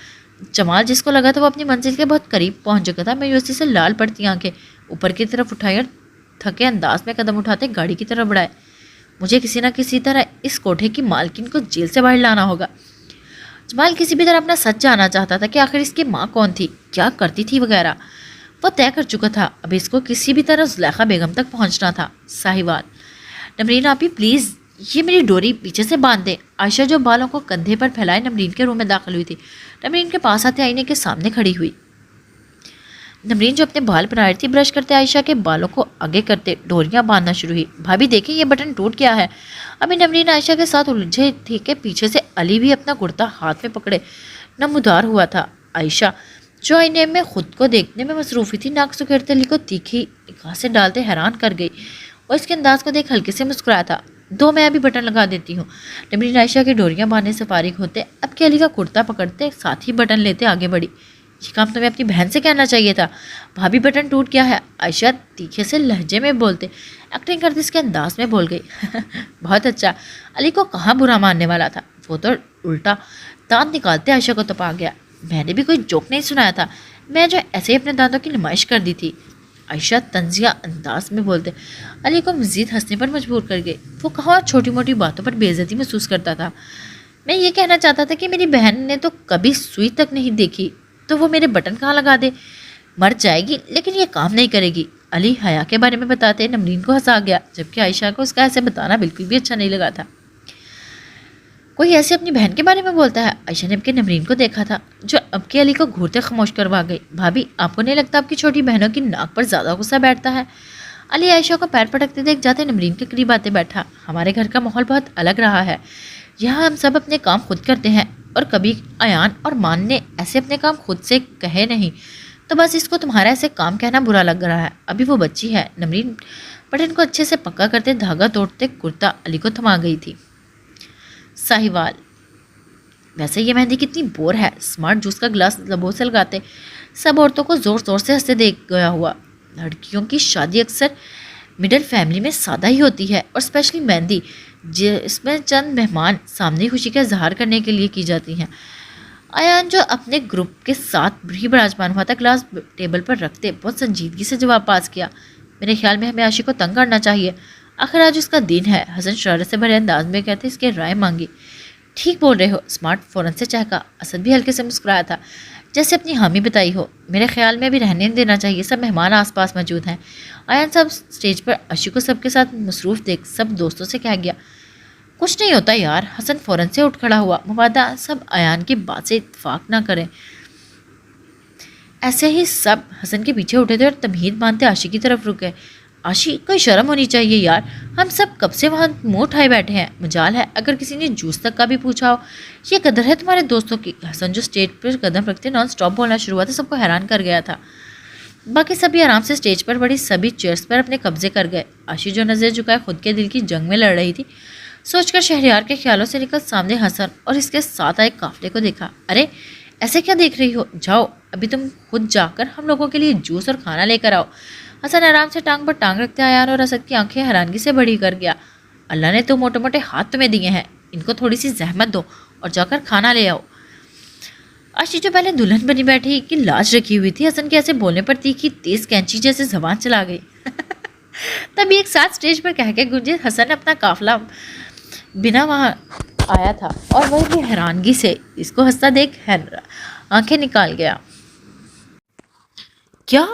جمال جس کو لگا تھا وہ اپنی منزل کے بہت قریب پہنچ چکا تھا، مایوسی سے لال پڑتی آنکھیں اوپر کی طرف اٹھائی اور تھکے انداز میں قدم اٹھاتے گاڑی کی طرف بڑھائے۔ مجھے کسی نہ کسی طرح اس کوٹھے کی مالکن کو جیل سے باہر لانا ہوگا۔ جمال کسی بھی طرح اپنا سچ جاننا چاہتا تھا کہ آخر اس کی ماں کون تھی، کیا کرتی تھی وغیرہ۔ وہ طے کر چکا تھا، اب اس کو کسی بھی طرح زلیخا بیگم تک پہنچنا تھا۔ ساہیوال، نمرین آپی پلیز یہ میری ڈوری پیچھے سے باندھ دے۔ عائشہ جو بالوں کو کندھے پر پھیلائے نمرین کے روم میں داخل ہوئی تھی، نمرین کے پاس آتے آئینے کے سامنے کھڑی ہوئی۔ نمرین جو اپنے بال بنا رہی تھی برش کرتے عائشہ کے بالوں کو آگے کرتے ڈوریاں باندھنا شروع ہوئی۔ بھابھی دیکھیں یہ بٹن ٹوٹ گیا ہے۔ ابھی نمرین عائشہ کے ساتھ الجھے تھی کہ پیچھے سے علی بھی اپنا کرتا ہاتھ میں پکڑے نمودار ہوا تھا۔ عائشہ جو آئینے میں خود کو دیکھنے میں مصروف تھی، ناک سکھیڑتے علی کو تیکھی نگاہ سے ڈالتے حیران کر گئی اور اس کے انداز کو دیکھ ہلکے سے مسکرایا تھا۔ دو میں ابھی بٹن لگا دیتی ہوں۔ نمرین عائشہ کی ڈوریاں باندھنے سے فارغ ہوتے اب کے علی کا کرتا پکڑتے ساتھ ہی بٹن لیتے آگے بڑھی۔ یہ کام تمہیں اپنی بہن سے کہنا چاہیے تھا، بھابھی بٹن ٹوٹ گیا ہے، عائشہ تیکھے سے لہجے میں بولتے ایکٹنگ کرتے اس کے انداز میں بول گئی۔ بہت اچھا، علی کو کہاں برا ماننے والا تھا، وہ تو الٹا دانت نکالتے عائشہ کو تپا گیا۔ میں نے بھی کوئی جوک نہیں سنایا تھا، میں جو ایسے ہی اپنے دانتوں کی نمائش کر دی تھی، عائشہ طنزیہ انداز میں بولتے علی کو مزید ہنسنے پر مجبور کر گئی۔ وہ کہاں چھوٹی موٹی باتوں پر بے عزتی محسوس کرتا تھا۔ میں یہ کہنا چاہتا تھا کہ میری بہن نے تو کبھی سوئی تک نہیں دیکھی، تو وہ میرے بٹن کہاں لگا دے، مر جائے گی لیکن یہ کام نہیں کرے گی۔ علی حیا کے بارے میں بتاتے نمرین کو ہنسا گیا، جبکہ عائشہ کو اس کا ایسے بتانا بالکل بھی اچھا نہیں لگا تھا۔ کوئی ایسے اپنی بہن کے بارے میں بولتا ہے؟ عائشہ نے اب کے نمرین کو دیکھا تھا جو اب کے علی کو گھورتے خاموش کروا گئی۔ بھابھی آپ کو نہیں لگتا آپ کی چھوٹی بہنوں کی ناک پر زیادہ غصہ بیٹھتا ہے؟ علی عائشہ کو پیر پٹکتے دیکھ جاتے نمرین کے قریب آتے بیٹھا۔ ہمارے گھر کا ماحول بہت الگ رہا ہے، یہاں ہم سب اپنے کام خود کرتے ہیں اور کبھی ایان اور مان نے ایسے اپنے کام خود سے کہے نہیں، تو بس اس کو تمہارا ایسے کام کہنا برا لگ رہا ہے۔ ابھی وہ بچی ہے۔ نمرین بٹن کو اچھے سے پکا کرتے دھاگا توڑتے کرتا علی کو تھما گئی تھی۔ ساہیوال ویسے یہ مہندی کتنی بور ہے، اسمارٹ جوس کا گلاس لبوں سے لگاتے سب عورتوں کو زور زور سے ہنستے دیکھ گیا ہوا۔ لڑکیوں کی شادی اکثر مڈل فیملی میں سادہ ہی ہوتی ہے، اور اسپیشلی مہندی جس میں چند مہمان سامنے خوشی کا اظہار کرنے کے لیے کی جاتی ہیں۔ ایان جو اپنے گروپ کے ساتھ بھی براجمان ہوا تھا، گلاس ٹیبل پر رکھتے بہت سنجیدگی سے جواب پاس کیا۔ میرے خیال میں ہمیں عاشق کو تنگ کرنا چاہیے، آخر آج اس کا دن ہے۔ حسن شرارت سے بھرے انداز میں کہتے اس کے رائے مانگی۔ ٹھیک بول رہے ہو، اسمارٹ فوراً سے چہکا۔ اسد بھی ہلکے سے مسکرایا تھا جیسے اپنی حامی بتائی ہو۔ میرے خیال میں ابھی رہنے دینا چاہیے، سب مہمان آس پاس موجود ہیں۔ ایان سب اسٹیج پر عاشق کو سب کے ساتھ مصروف دیکھ سب دوستوں سے کہہ گیا، کچھ نہیں ہوتا یار۔ حسن فوراً سے اٹھ کھڑا ہوا، مبادہ سب ایان کی بات سے اتفاق نہ کریں۔ ایسے ہی سب حسن کے پیچھے اٹھے تھے اور تمہید باندھتے عاشق کی طرف رکے۔ عاشق کوئی شرم ہونی چاہیے یار، ہم سب کب سے وہاں منہ اٹھائے بیٹھے ہیں، مجال ہے اگر کسی نے جوس تک کا بھی پوچھا ہو۔ یہ قدر ہے تمہارے دوستوں کی۔ حسن جو اسٹیج پر قدم رکھتے نان سٹاپ بولنا شروع ہوا تھا، سب کو حیران کر گیا تھا۔ باقی سبھی آرام سے اسٹیج پر بڑی، سبھی چیئرز پر اپنے قبضے کر گئے۔ عاشق جو نظر جھکائے خود کے دل کی جنگ میں لڑ رہی تھی، سوچ کر شہریار کے خیالوں سے نکل سامنے حسن اور اس کے ساتھ آئے قافلے کو دیکھا۔ ارے ایسے کیا دیکھ رہی ہو، جاؤ ابھی تم خود جا کر ہم لوگوں کے لیے جوس اور کھانا لے کر آؤ۔ حسن آرام سے ٹانگ پر ٹانگ رکھتے ایان اور اسد کی آنکھیں حیرانگی سے بڑی کر گیا۔ اللہ نے تو موٹے موٹے ہاتھ تمہیں دیے ہیں، ان کو تھوڑی سی زحمت دو اور جا کر کھانا لے آؤ۔ عاشق جو پہلے دلہن بنی بیٹھی کی لاج رکھی ہوئی تھی، حسن کے ایسے بولنے پر تیکھی تیز کینچی جیسے زبان چلا گئی۔ تبھی ایک ساتھ اسٹیج پر کہہ کے گونجے، حسن اپنا قافلہ بنا وہاں آیا تھا اور وہ بھی حیرانگی سے اس کو ہنستا دیکھ آنکھیں نکال گیا۔ کیا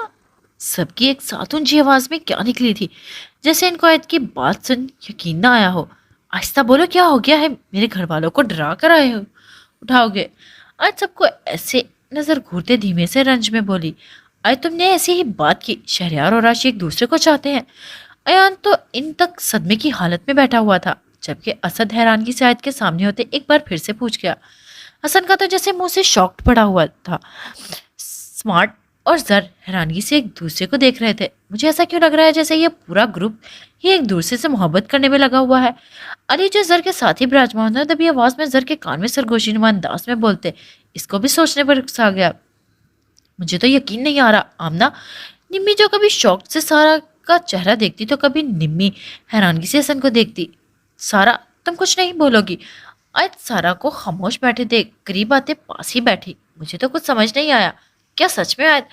سب کی ایک ساتھ اونچی آواز میں کیا نکلی تھی، جیسے ان کو عید کی بات سن یقین نہ آیا ہو۔ آہستہ بولو، کیا ہو گیا ہے؟ میرے گھر والوں کو ڈرا کر آئے ہو اٹھاؤ گے؟ آج سب کو ایسے نظر گھورتے دھیمے سے رنج میں بولی، آج تم نے ایسی ہی بات کی؟ شہریار اور عاشق ایک دوسرے کو چاہتے ہیں؟ ایان تو ان تک صدمے کی حالت میں بیٹھا ہوا تھا، جبکہ اسد حیرانگی سے آیت کے سامنے ہوتے ایک بار پھر سے پوچھ گیا۔ حسن کا تو جیسے منہ سے شاکڈ پڑا ہوا تھا۔ اسمارٹ اور زر حیرانگی سے ایک دوسرے کو دیکھ رہے تھے۔ مجھے ایسا کیوں لگ رہا ہے جیسے یہ پورا گروپ ہی ایک دوسرے سے محبت کرنے میں لگا ہوا ہے۔ علی جو زر کے ساتھ ہی براجمان ہوتا تبھی آواز میں زر کے کان میں سرگوشی نما انداز میں بولتے، اس کو بھی سوچنے پر اکسا گیا۔ مجھے تو یقین نہیں آ رہا آمنہ۔ نمی جو کبھی شوق سے سارا کا چہرہ دیکھتی تو کبھی نمی حیرانگی سے حسن کو دیکھتی۔ سارا تم کچھ نہیں بولو گی؟ آج سارا کو خاموش بیٹھے دیکھ قریب آتے پاس ہی بیٹھی۔ مجھے تو کچھ سمجھ نہیں آیا، کیا سچ میں آیت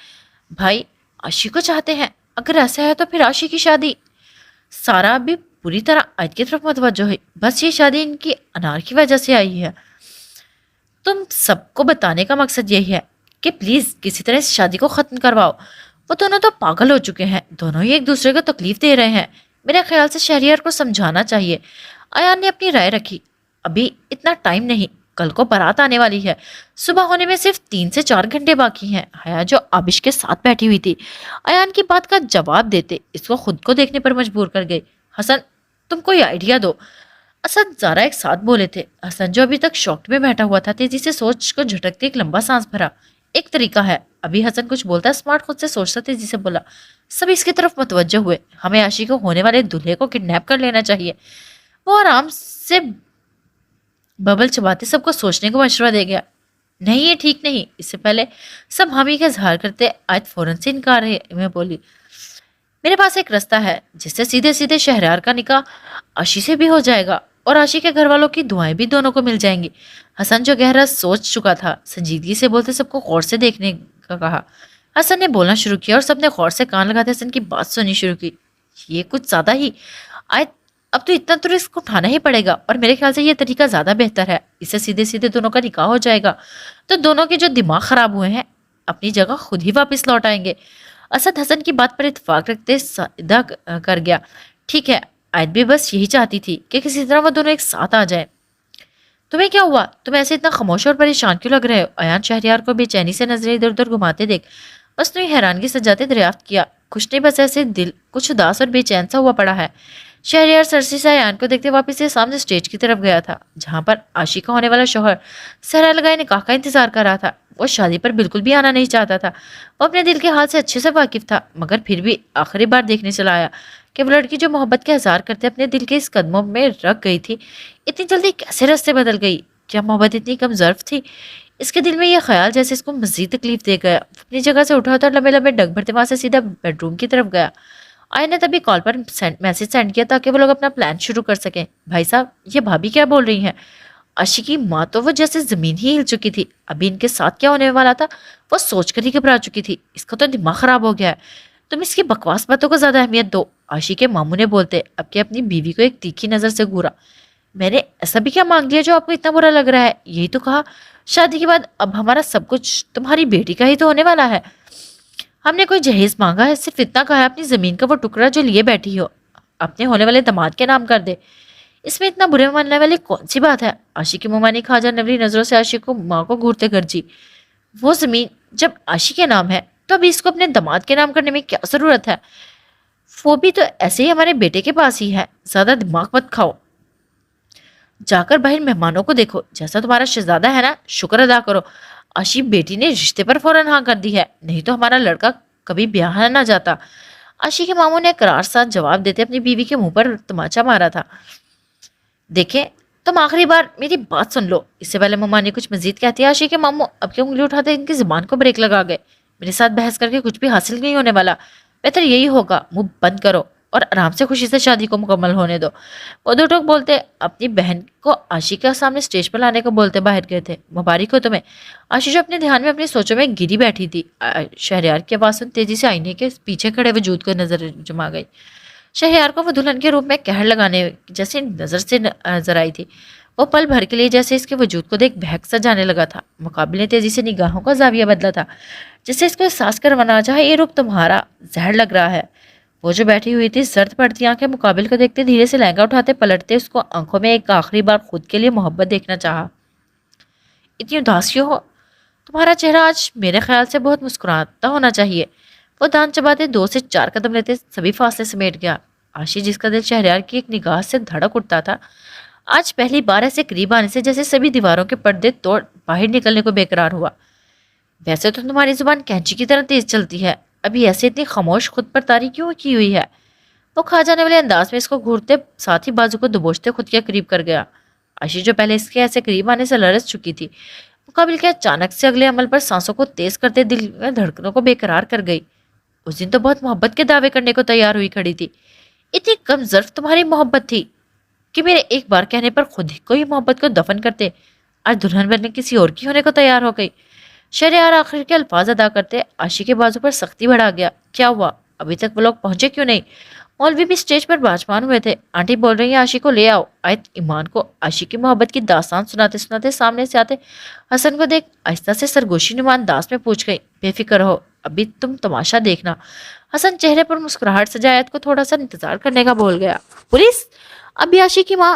بھائی عاشق کو چاہتے ہیں؟ اگر ایسا ہے تو پھر عاشق کی شادی۔ سارا بھی پوری طرح آیت کی طرف متوجہ ہوئی، بس یہ شادی ان کی انار کی وجہ سے آئی ہے۔ تم سب کو بتانے کا مقصد یہی ہے کہ پلیز کسی طرح اس شادی کو ختم کرواؤ۔ وہ دونوں تو پاگل ہو چکے ہیں، دونوں ہی ایک دوسرے کو تکلیف دے رہے ہیں۔ میرے خیال سے شہریار کو سمجھانا چاہیے، ایان نے اپنی رائے رکھی۔ ابھی اتنا ٹائم نہیں، کل کو بارات آنے والی ہے، صبح ہونے میں صرف 3 سے 4 گھنٹے باقی ہیں۔ حیا جو آبش کے ساتھ بیٹھی ہوئی تھی ایان کی بات کا جواب دیتے اس کو خود کو دیکھنے پر مجبور کر گئی۔ حسن تم کوئی آئیڈیا دو۔ اسد زارا ایک ساتھ بولے تھے۔ حسن جو ابھی تک شاکڈ میں بیٹھا ہوا تھا تیزی سے سوچ کو جھٹکتے ایک لمبا سانس بھرا۔ ایک طریقہ ہے۔ ابھی حسن کچھ بولتا اسمارٹ خود سے سوچتا تیزی سے بولا۔ سب اس کی طرف متوجہ ہوئے۔ ہمیں عاشق کو ہونے والے دلہے کو کڈنیپ کر لینا چاہیے۔ وہ آرام سے ببل چباتے سب کو سوچنے کو مشورہ دے گیا۔ نہیں یہ ٹھیک نہیں۔ اس سے پہلے سب حامی کا اظہار کرتے آیت فوراً سے انکار میں بولی۔ میرے پاس ایک رستہ ہے جس سے سیدھے سیدھے شہریار کا نکاح عاشی سے بھی ہو جائے گا اور عاشی کے گھر والوں کی دعائیں بھی دونوں کو مل جائیں گی۔ حسن جو گہرا سوچ چکا تھا سنجیدگی سے بولتے سب کو غور سے دیکھنے کا کہا۔ حسن نے بولنا شروع کیا اور سب نے غور سے کان لگاتے حسن کی بات سننی شروع کی۔ یہ کچھ زیادہ ہی آیت، اب تو اتنا تو رسک اٹھانا ہی پڑے گا اور میرے خیال سے یہ طریقہ زیادہ بہتر ہے۔ اس سے سیدھے سیدھے دونوں کا نکاح ہو جائے گا تو دونوں کے جو دماغ خراب ہوئے ہیں اپنی جگہ خود ہی واپس لوٹ آئیں گے۔ اسد حسن کی بات پر اتفاق رکھتے سیدھا کر گیا۔ ٹھیک ہے، آیت بھی بس یہی چاہتی تھی کہ کسی طرح وہ دونوں ایک ساتھ آ جائیں۔ تمہیں کیا ہوا؟ تم ایسے اتنا خاموش اور پریشان کیوں لگ رہے ہو؟ ایان شہریار کو بے چینی سے نظریں ادھر ادھر گھماتے دیکھ مصنوعی حیرانگی سے جاتے دریافت کیا۔ کچھ نہیں، بس ایسے دل کچھ اداس اور بے چین سا ہوا پڑا ہے۔ شہریار سرسی سے ایان کو دیکھتے واپس سے سامنے اسٹیج کی طرف گیا تھا جہاں پر عاشق ہونے والا شوہر صحرا لگائے نکاح کا انتظار کر رہا تھا۔ وہ شادی پر بالکل بھی آنا نہیں چاہتا تھا۔ وہ اپنے دل کے حال سے اچھے سے واقف تھا مگر پھر بھی آخری بار دیکھنے چلا آیا کہ وہ لڑکی جو محبت کے اظہار کرتے اپنے دل کے اس قدموں میں رکھ گئی تھی اتنی جلدی کیسے راستے بدل گئی؟ کیا محبت اتنی کم ظرف تھی؟ اس کے دل میں یہ خیال جیسے اس کو مزید تکلیف دے گیا۔ اپنی جگہ سے اٹھا تو لمبے لمبے ڈگ بھرتے وہاں سے سیدھا بیڈ روم کی طرف گیا۔ آئے نے تبھی کال پر میسج سینڈ کیا تاکہ وہ لوگ اپنا پلان شروع کر سکیں۔ بھائی صاحب یہ بھابھی کیا بول رہی ہیں؟ عاشق کی ماں تو وہ جیسے زمین ہی ہل چکی تھی۔ ابھی ان کے ساتھ کیا ہونے والا تھا وہ سوچ کر ہی گھبرا چکی تھی۔ اس کا تو دماغ خراب ہو گیا ہے۔ تم اس کی بکواس باتوں کو زیادہ اہمیت دو۔ عاشق کے ماموں نے بولتے اب کہ اپنی بیوی کو ایک تیکھی نظر سے گھورا۔ میں نے ایسا بھی کیا مانگ لیا جو آپ کو اتنا برا لگ رہا ہے؟ یہی تو کہا شادی کے بعد اب ہمارا سب کچھ تمہاری بیٹی کا ہی تو ہونے والا ہے۔ ہم نے کوئی جہیز مانگا ہے، صرف اتنا کہا ہے اپنی زمین کا وہ ٹکڑا جو لیے بیٹھی ہو اپنے ہونے والے داماد کے نام کر دے۔ اس میں اتنا برے ماننے والی کون سی بات ہے؟ عاشق کی ممانی خواجہ نوری نظروں سے عاشق کو ماں کو گھورتے گرجی۔ وہ زمین جب عاشق کے نام ہے تو ابھی اس کو اپنے داماد کے نام کرنے میں کیا ضرورت ہے؟ وہ بھی تو ایسے ہی ہمارے بیٹے کے پاس ہی ہے۔ زیادہ دماغ مت کھاؤ، جا کر باہر مہمانوں کو دیکھو۔ جیسا تمہارا شہزادہ ہے نا، شکر ادا کرو عاشق بیٹی نے رشتے پر فوراً ہاں کر دی ہے، نہیں تو ہمارا لڑکا کبھی بیاہ نہ جاتا۔ عاشق کے ماموں نے اقرار ساتھ جواب دیتے اپنی بیوی کے منہ پر تماچا مارا تھا۔ دیکھیں تم آخری بار میری بات سن لو۔ اس سے پہلے ماما نے کچھ مزید کہتی عاشق کے ماموں اب کی انگلی اٹھاتے ان کی زبان کو بریک لگا گئے۔ میرے ساتھ بحث کر کے کچھ بھی حاصل نہیں ہونے والا، بہتر یہی ہوگا منہ بند کرو اور آرام سے خوشی سے شادی کو مکمل ہونے دو۔ وہ دو ٹوک بولتے اپنی بہن کو عاشق کے سامنے اسٹیج پر لانے کو بولتے باہر گئے تھے۔ مبارک ہو تمہیں۔ عاشق جو اپنے دھیان میں اپنی سوچوں میں گری بیٹھی تھی شہریار کی آواز سن تیزی سے آئینے کے پیچھے کھڑے وجود کو نظر جما گئی۔ شہریار کو وہ دلہن کے روپ میں کہر لگانے جیسے نظر سے نظر آئی تھی۔ وہ پل بھر کے لیے جیسے اس کے وجود کو دیکھ بہک سا جانے لگا تھا۔ مقابل نے تیزی سے نگاہوں کا زاویہ بدلا تھا جسے اس کو احساس کروانا چاہا یہ رخ تمہارا زہر لگ رہا ہے۔ وہ جو بیٹھی ہوئی تھی زرد پڑتی آنکھیں مقابل کو دیکھتے دھیرے سے لہنگا اٹھاتے پلٹتے اس کو آنکھوں میں ایک آخری بار خود کے لیے محبت دیکھنا چاہا۔ اتنی اداس کیوں ہو؟ تمہارا چہرہ آج میرے خیال سے بہت مسکراتا ہونا چاہیے۔ وہ دان چباتے 2 سے 4 قدم لیتے سبھی فاصلے سمیٹ گیا۔ عاشق جس کا دل شہریار کی ایک نگاہ سے دھڑک اٹھتا تھا آج پہلی بار ایسے قریب آنے سے جیسے سبھی دیواروں کے پردے توڑ باہر نکلنے کو بے قرار ہوا۔ ویسے تو تمہاری زبان کینچی کی طرح تیز چلتی ہے، ابھی ایسے اتنی خاموش خود پر تاری کیوں کی ہوئی ہے؟ وہ کھا جانے والے انداز میں اس کو گھورتے ساتھ ہی بازو کو دبوچتے خود کے قریب کر گیا۔ عاشق جو پہلے اس کے ایسے قریب آنے سے لرز چکی تھی مقابل کے اچانک سے اگلے عمل پر سانسوں کو تیز کرتے دل میں دھڑکنوں کو بے قرار کر گئی۔ اس دن تو بہت محبت کے دعوے کرنے کو تیار ہوئی کھڑی تھی، اتنی کم ظرف تمہاری محبت تھی کہ میرے ایک بار کہنے پر خود ہی کوئی محبت کو دفن کرتے، آج دلہن بننے کسی اور کی ہونے کو تیار ہو گئی۔ شہریار آخر کے الفاظ ادا کرتے عاشق کے بازو پر سختی بڑھا گیا۔ کیا ہوا؟ ابھی تک وہ لوگ پہنچے کیوں نہیں؟ مولوی بھی اسٹیج پر باجمان ہوئے تھے۔ آنٹی بول رہی ہیں عاشق کو لے آؤ۔ آیت ایمان کو عاشق کی محبت کی داستان سناتے سناتے سامنے سے آتے حسن کو دیکھ آہستہ سے سرگوشی نما انداز میں پوچھ گئی، بے فکر ہو ابھی تم تماشا دیکھنا۔ حسن چہرے پر مسکراہٹ سجائے آیت کو تھوڑا سا انتظار کرنے کا بول گیا۔ پولیس ابھی عاشق کی ماں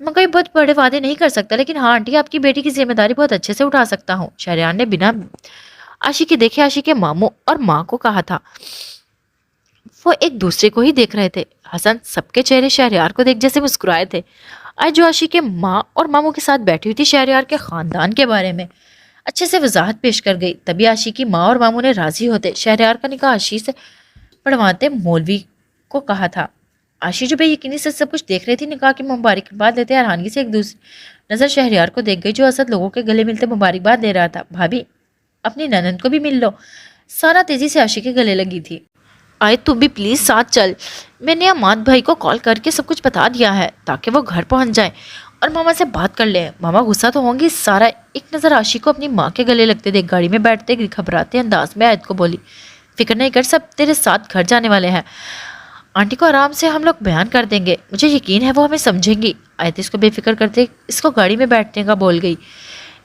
میں کوئی بہت بڑے وعدے نہیں کر سکتا، لیکن ہاں آنٹی آپ کی بیٹی کی ذمہ داری بہت اچھے سے اٹھا سکتا ہوں۔ شہریار نے بنا آشی کے دیکھے آشی کے ماموں اور ماں کو کہا تھا۔ وہ ایک دوسرے کو ہی دیکھ رہے تھے۔ حسن سب کے چہرے شہریار کو دیکھ جیسے مسکرائے تھے۔ آج جو آشی کے ماں اور ماموں کے ساتھ بیٹھی ہوئی تھی شہریار کے خاندان کے بارے میں اچھے سے وضاحت پیش کر گئی۔ تبھی آشی کی ماں اور ماموں نے راضی ہوتے شہریار کا نکاح آشی سے پڑھواتے مولوی کو کہا تھا۔ آشی جو بے یقینی سے سب کچھ دیکھ رہی تھی نکاح کی مبارکباد لیتے حیرانگی سے ایک دوسری نظر شہریار کو دیکھ گئی جو اسد لوگوں کے گلے ملتے مبارکباد دے رہا تھا۔ بھابی اپنی ننند کو بھی مل لو۔ سارا تیزی سے آشی کے گلے لگی تھی۔ آئے تو بھی پلیز ساتھ چل، میں نے اماد بھائی کو کال کر کے سب کچھ بتا دیا ہے تاکہ وہ گھر پہنچ جائیں اور ماما سے بات کر لیں۔ ماما غصہ تو ہوں گی۔ سارا ایک نظر آشی کو اپنی ماں کے گلے لگتے دیکھ گاڑی میں بیٹھتے گھبراتے انداز میں آیت کو بولی، فکر نہیں کر، سب تیرے ساتھ گھر جانے والے ہیں، آنٹی کو آرام سے ہم لوگ بیان کر دیں گے، مجھے یقین ہے وہ ہمیں سمجھیں گی۔ آیت اس کو بے فکر کرتے اس کو گاڑی میں بیٹھنے کا بول گئی۔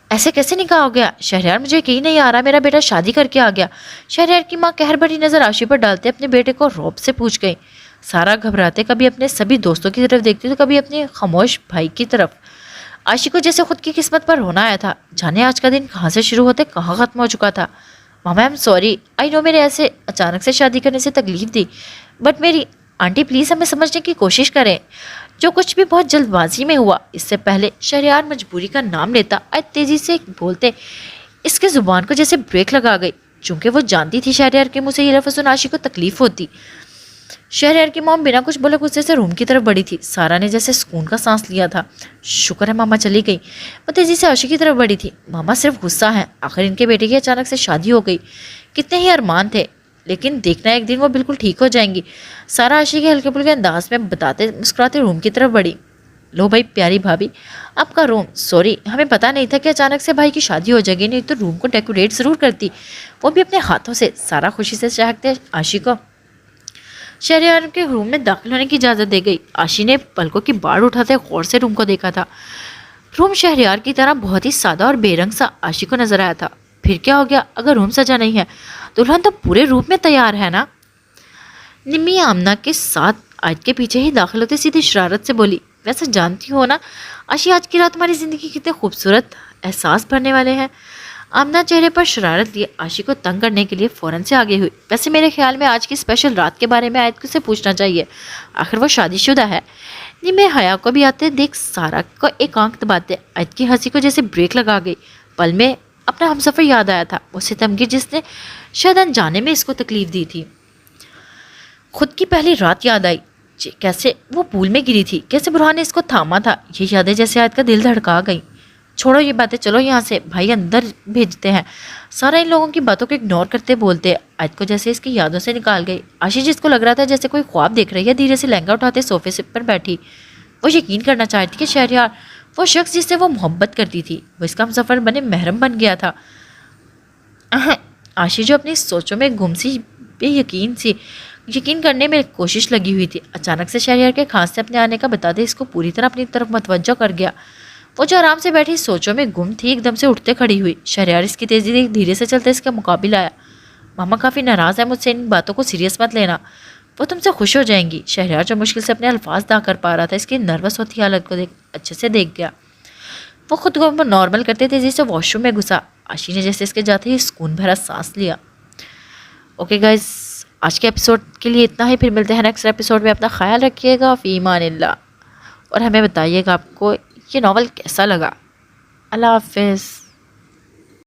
ایسے کیسے نکاح ہو گیا شہریار؟ مجھے یقین نہیں آ رہا میرا بیٹا شادی کر کے آ گیا۔ شہریار کی ماں قہر بھری نظر آشی پر ڈالتے اپنے بیٹے کو رعب سے پوچھ گئی۔ سارا گھبراتے کبھی اپنے سبھی دوستوں کی طرف دیکھتی تو کبھی اپنے خاموش بھائی کی طرف۔ آشی کو جیسے خود کی قسمت پر رونا آیا تھا، جانے آج کا دن کہاں سے شروع ہوتے کہاں ختم ہو چکا تھا۔ ماما آئی ایم سوری، آئی نو میرے ایسے اچانک سے شادی کرنے سے تکلیف دی، بٹ میری آنٹی پلیز ہمیں سمجھنے کی کوشش کریں، جو کچھ بھی بہت جلد بازی میں ہوا۔ اس سے پہلے شہریار مجبوری کا نام لیتا آیت تیزی سے بولتے اس کے زبان کو جیسے بریک لگا گئی، چونکہ وہ جانتی تھی شہریار کے منہ سے یہ لفظ سن آشی کو تکلیف ہوتی۔ شہریار کی موم بنا کچھ بولے غصے سے روم کی طرف بڑھی تھی۔ سارا نے جیسے سکون کا سانس لیا تھا، شکر ہے ماما چلی گئی۔ وہ تیزی سے آشی کی طرف بڑھی تھی۔ ماما صرف غصہ ہے، آخر ان کے بیٹے کی اچانک سے شادی ہو گئی، کتنے ہی ارمان تھے، لیکن دیکھنا ایک دن وہ بالکل ٹھیک ہو جائیں گی۔ سارا آشی کے ہلکے پھلکے انداز میں بتاتے مسکراتے روم کی طرف بڑھی۔ لو بھائی پیاری بھابی آپ کا روم، سوری ہمیں پتہ نہیں تھا کہ اچانک سے بھائی کی شادی ہو جائے گی، نہیں تو روم کو ڈیکوریٹ ضرور کرتی، وہ بھی اپنے ہاتھوں سے۔ سارا خوشی سے چہکتے آشی کو شہریار کے روم میں داخل ہونے کی اجازت دے گئی۔ آشی نے پلکوں کی باڑ اٹھاتے غور سے روم کو دیکھا تھا۔ روم شہریار کی طرح بہت ہی سادہ اور بے رنگ سا آشی کو نظر آیا تھا۔ پھر کیا ہو گیا؟ اگر روم سجا نہیں ہے دلہن تو پورے روپ میں تیار ہے نا؟ نمی آمنہ کے ساتھ آیت کے پیچھے ہی داخل ہوتے سیدھی شرارت سے بولی، ویسے جانتی ہو نا آشی آج کی رات ہماری زندگی کتنے خوبصورت احساس بھرنے والے ہیں۔ آمنہ چہرے پر شرارت لیے آشی کو تنگ کرنے کے لیے فوراً سے آگے ہوئی، ویسے میرے خیال میں آج کی اسپیشل رات کے بارے میں آیت کو سے پوچھنا چاہیے، آخر وہ شادی شدہ ہے۔ نمی حیا کو بھی آتے دیکھ سارا کو ایک آنکھ دباتے آیت کی ہنسی کو جیسے بریک لگا گئی۔ پل میں اپنا ہمسفر یاد آیا تھا، وہ ستمگیر جس نے شاید انجانے میں اس کو تکلیف دی تھی۔ خود کی پہلی رات یاد آئی، کیسے وہ پول میں گری تھی، کیسے برہان نے اس کو تھاما تھا، یہ یادیں جیسے آیت کا دل دھڑکا گئی۔ چھوڑو یہ باتیں، چلو یہاں سے، بھائی اندر بھیجتے ہیں۔ سارا ان لوگوں کی باتوں کو اگنور کرتے بولتے آیت کو جیسے اس کی یادوں سے نکال گئی۔ آشی جس کو لگ رہا تھا جیسے کوئی خواب دیکھ رہی ہے، دھیرے سے لہنگا اٹھاتے صوفے پر بیٹھی۔ وہ یقین کرنا چاہتی کہ شہریار وہ شخص جس سے وہ محبت کرتی تھی وہ اس کا ہمسفر بنے محرم بن گیا تھا۔ آشی جو اپنی سوچوں میں گم سی بے یقین کرنے میں کوشش لگی ہوئی تھی، اچانک سے شہریار کے خاص سے اپنے آنے کا بتاتے اس کو پوری طرح اپنی طرف متوجہ کر گیا۔ وہ جو آرام سے بیٹھی سوچوں میں گم تھی ایک دم سے اٹھتے کھڑی ہوئی۔ شہریار اس کی تیزی دیکھ دھیرے سے چلتے اس کا مقابل آیا۔ ماما کافی ناراض ہے مجھ سے، ان باتوں کو سیریس مت لینا، وہ تم سے خوش ہو جائیں گی۔ شہریار جو مشکل سے اپنے الفاظ ادا کر پا رہا تھا اس کی نروس ہوتی حالت کو اچھے سے دیکھ گیا۔ وہ خود کو نارمل کرتے تیزی سے واش روم میں گھسا۔ آشی نے جیسے اس کے جاتے ہی سکون بھرا سانس لیا۔ اوکے گائز، آج کے ایپیسوڈ کے لیے اتنا ہی، پھر ملتے ہیں نیکسٹ ایپیسوڈ میں۔ اپنا خیال رکھیے گا، فی امان اللہ، اور ہمیں بتائیے گا آپ کو یہ ناول کیسا لگا۔ اللہ حافظ۔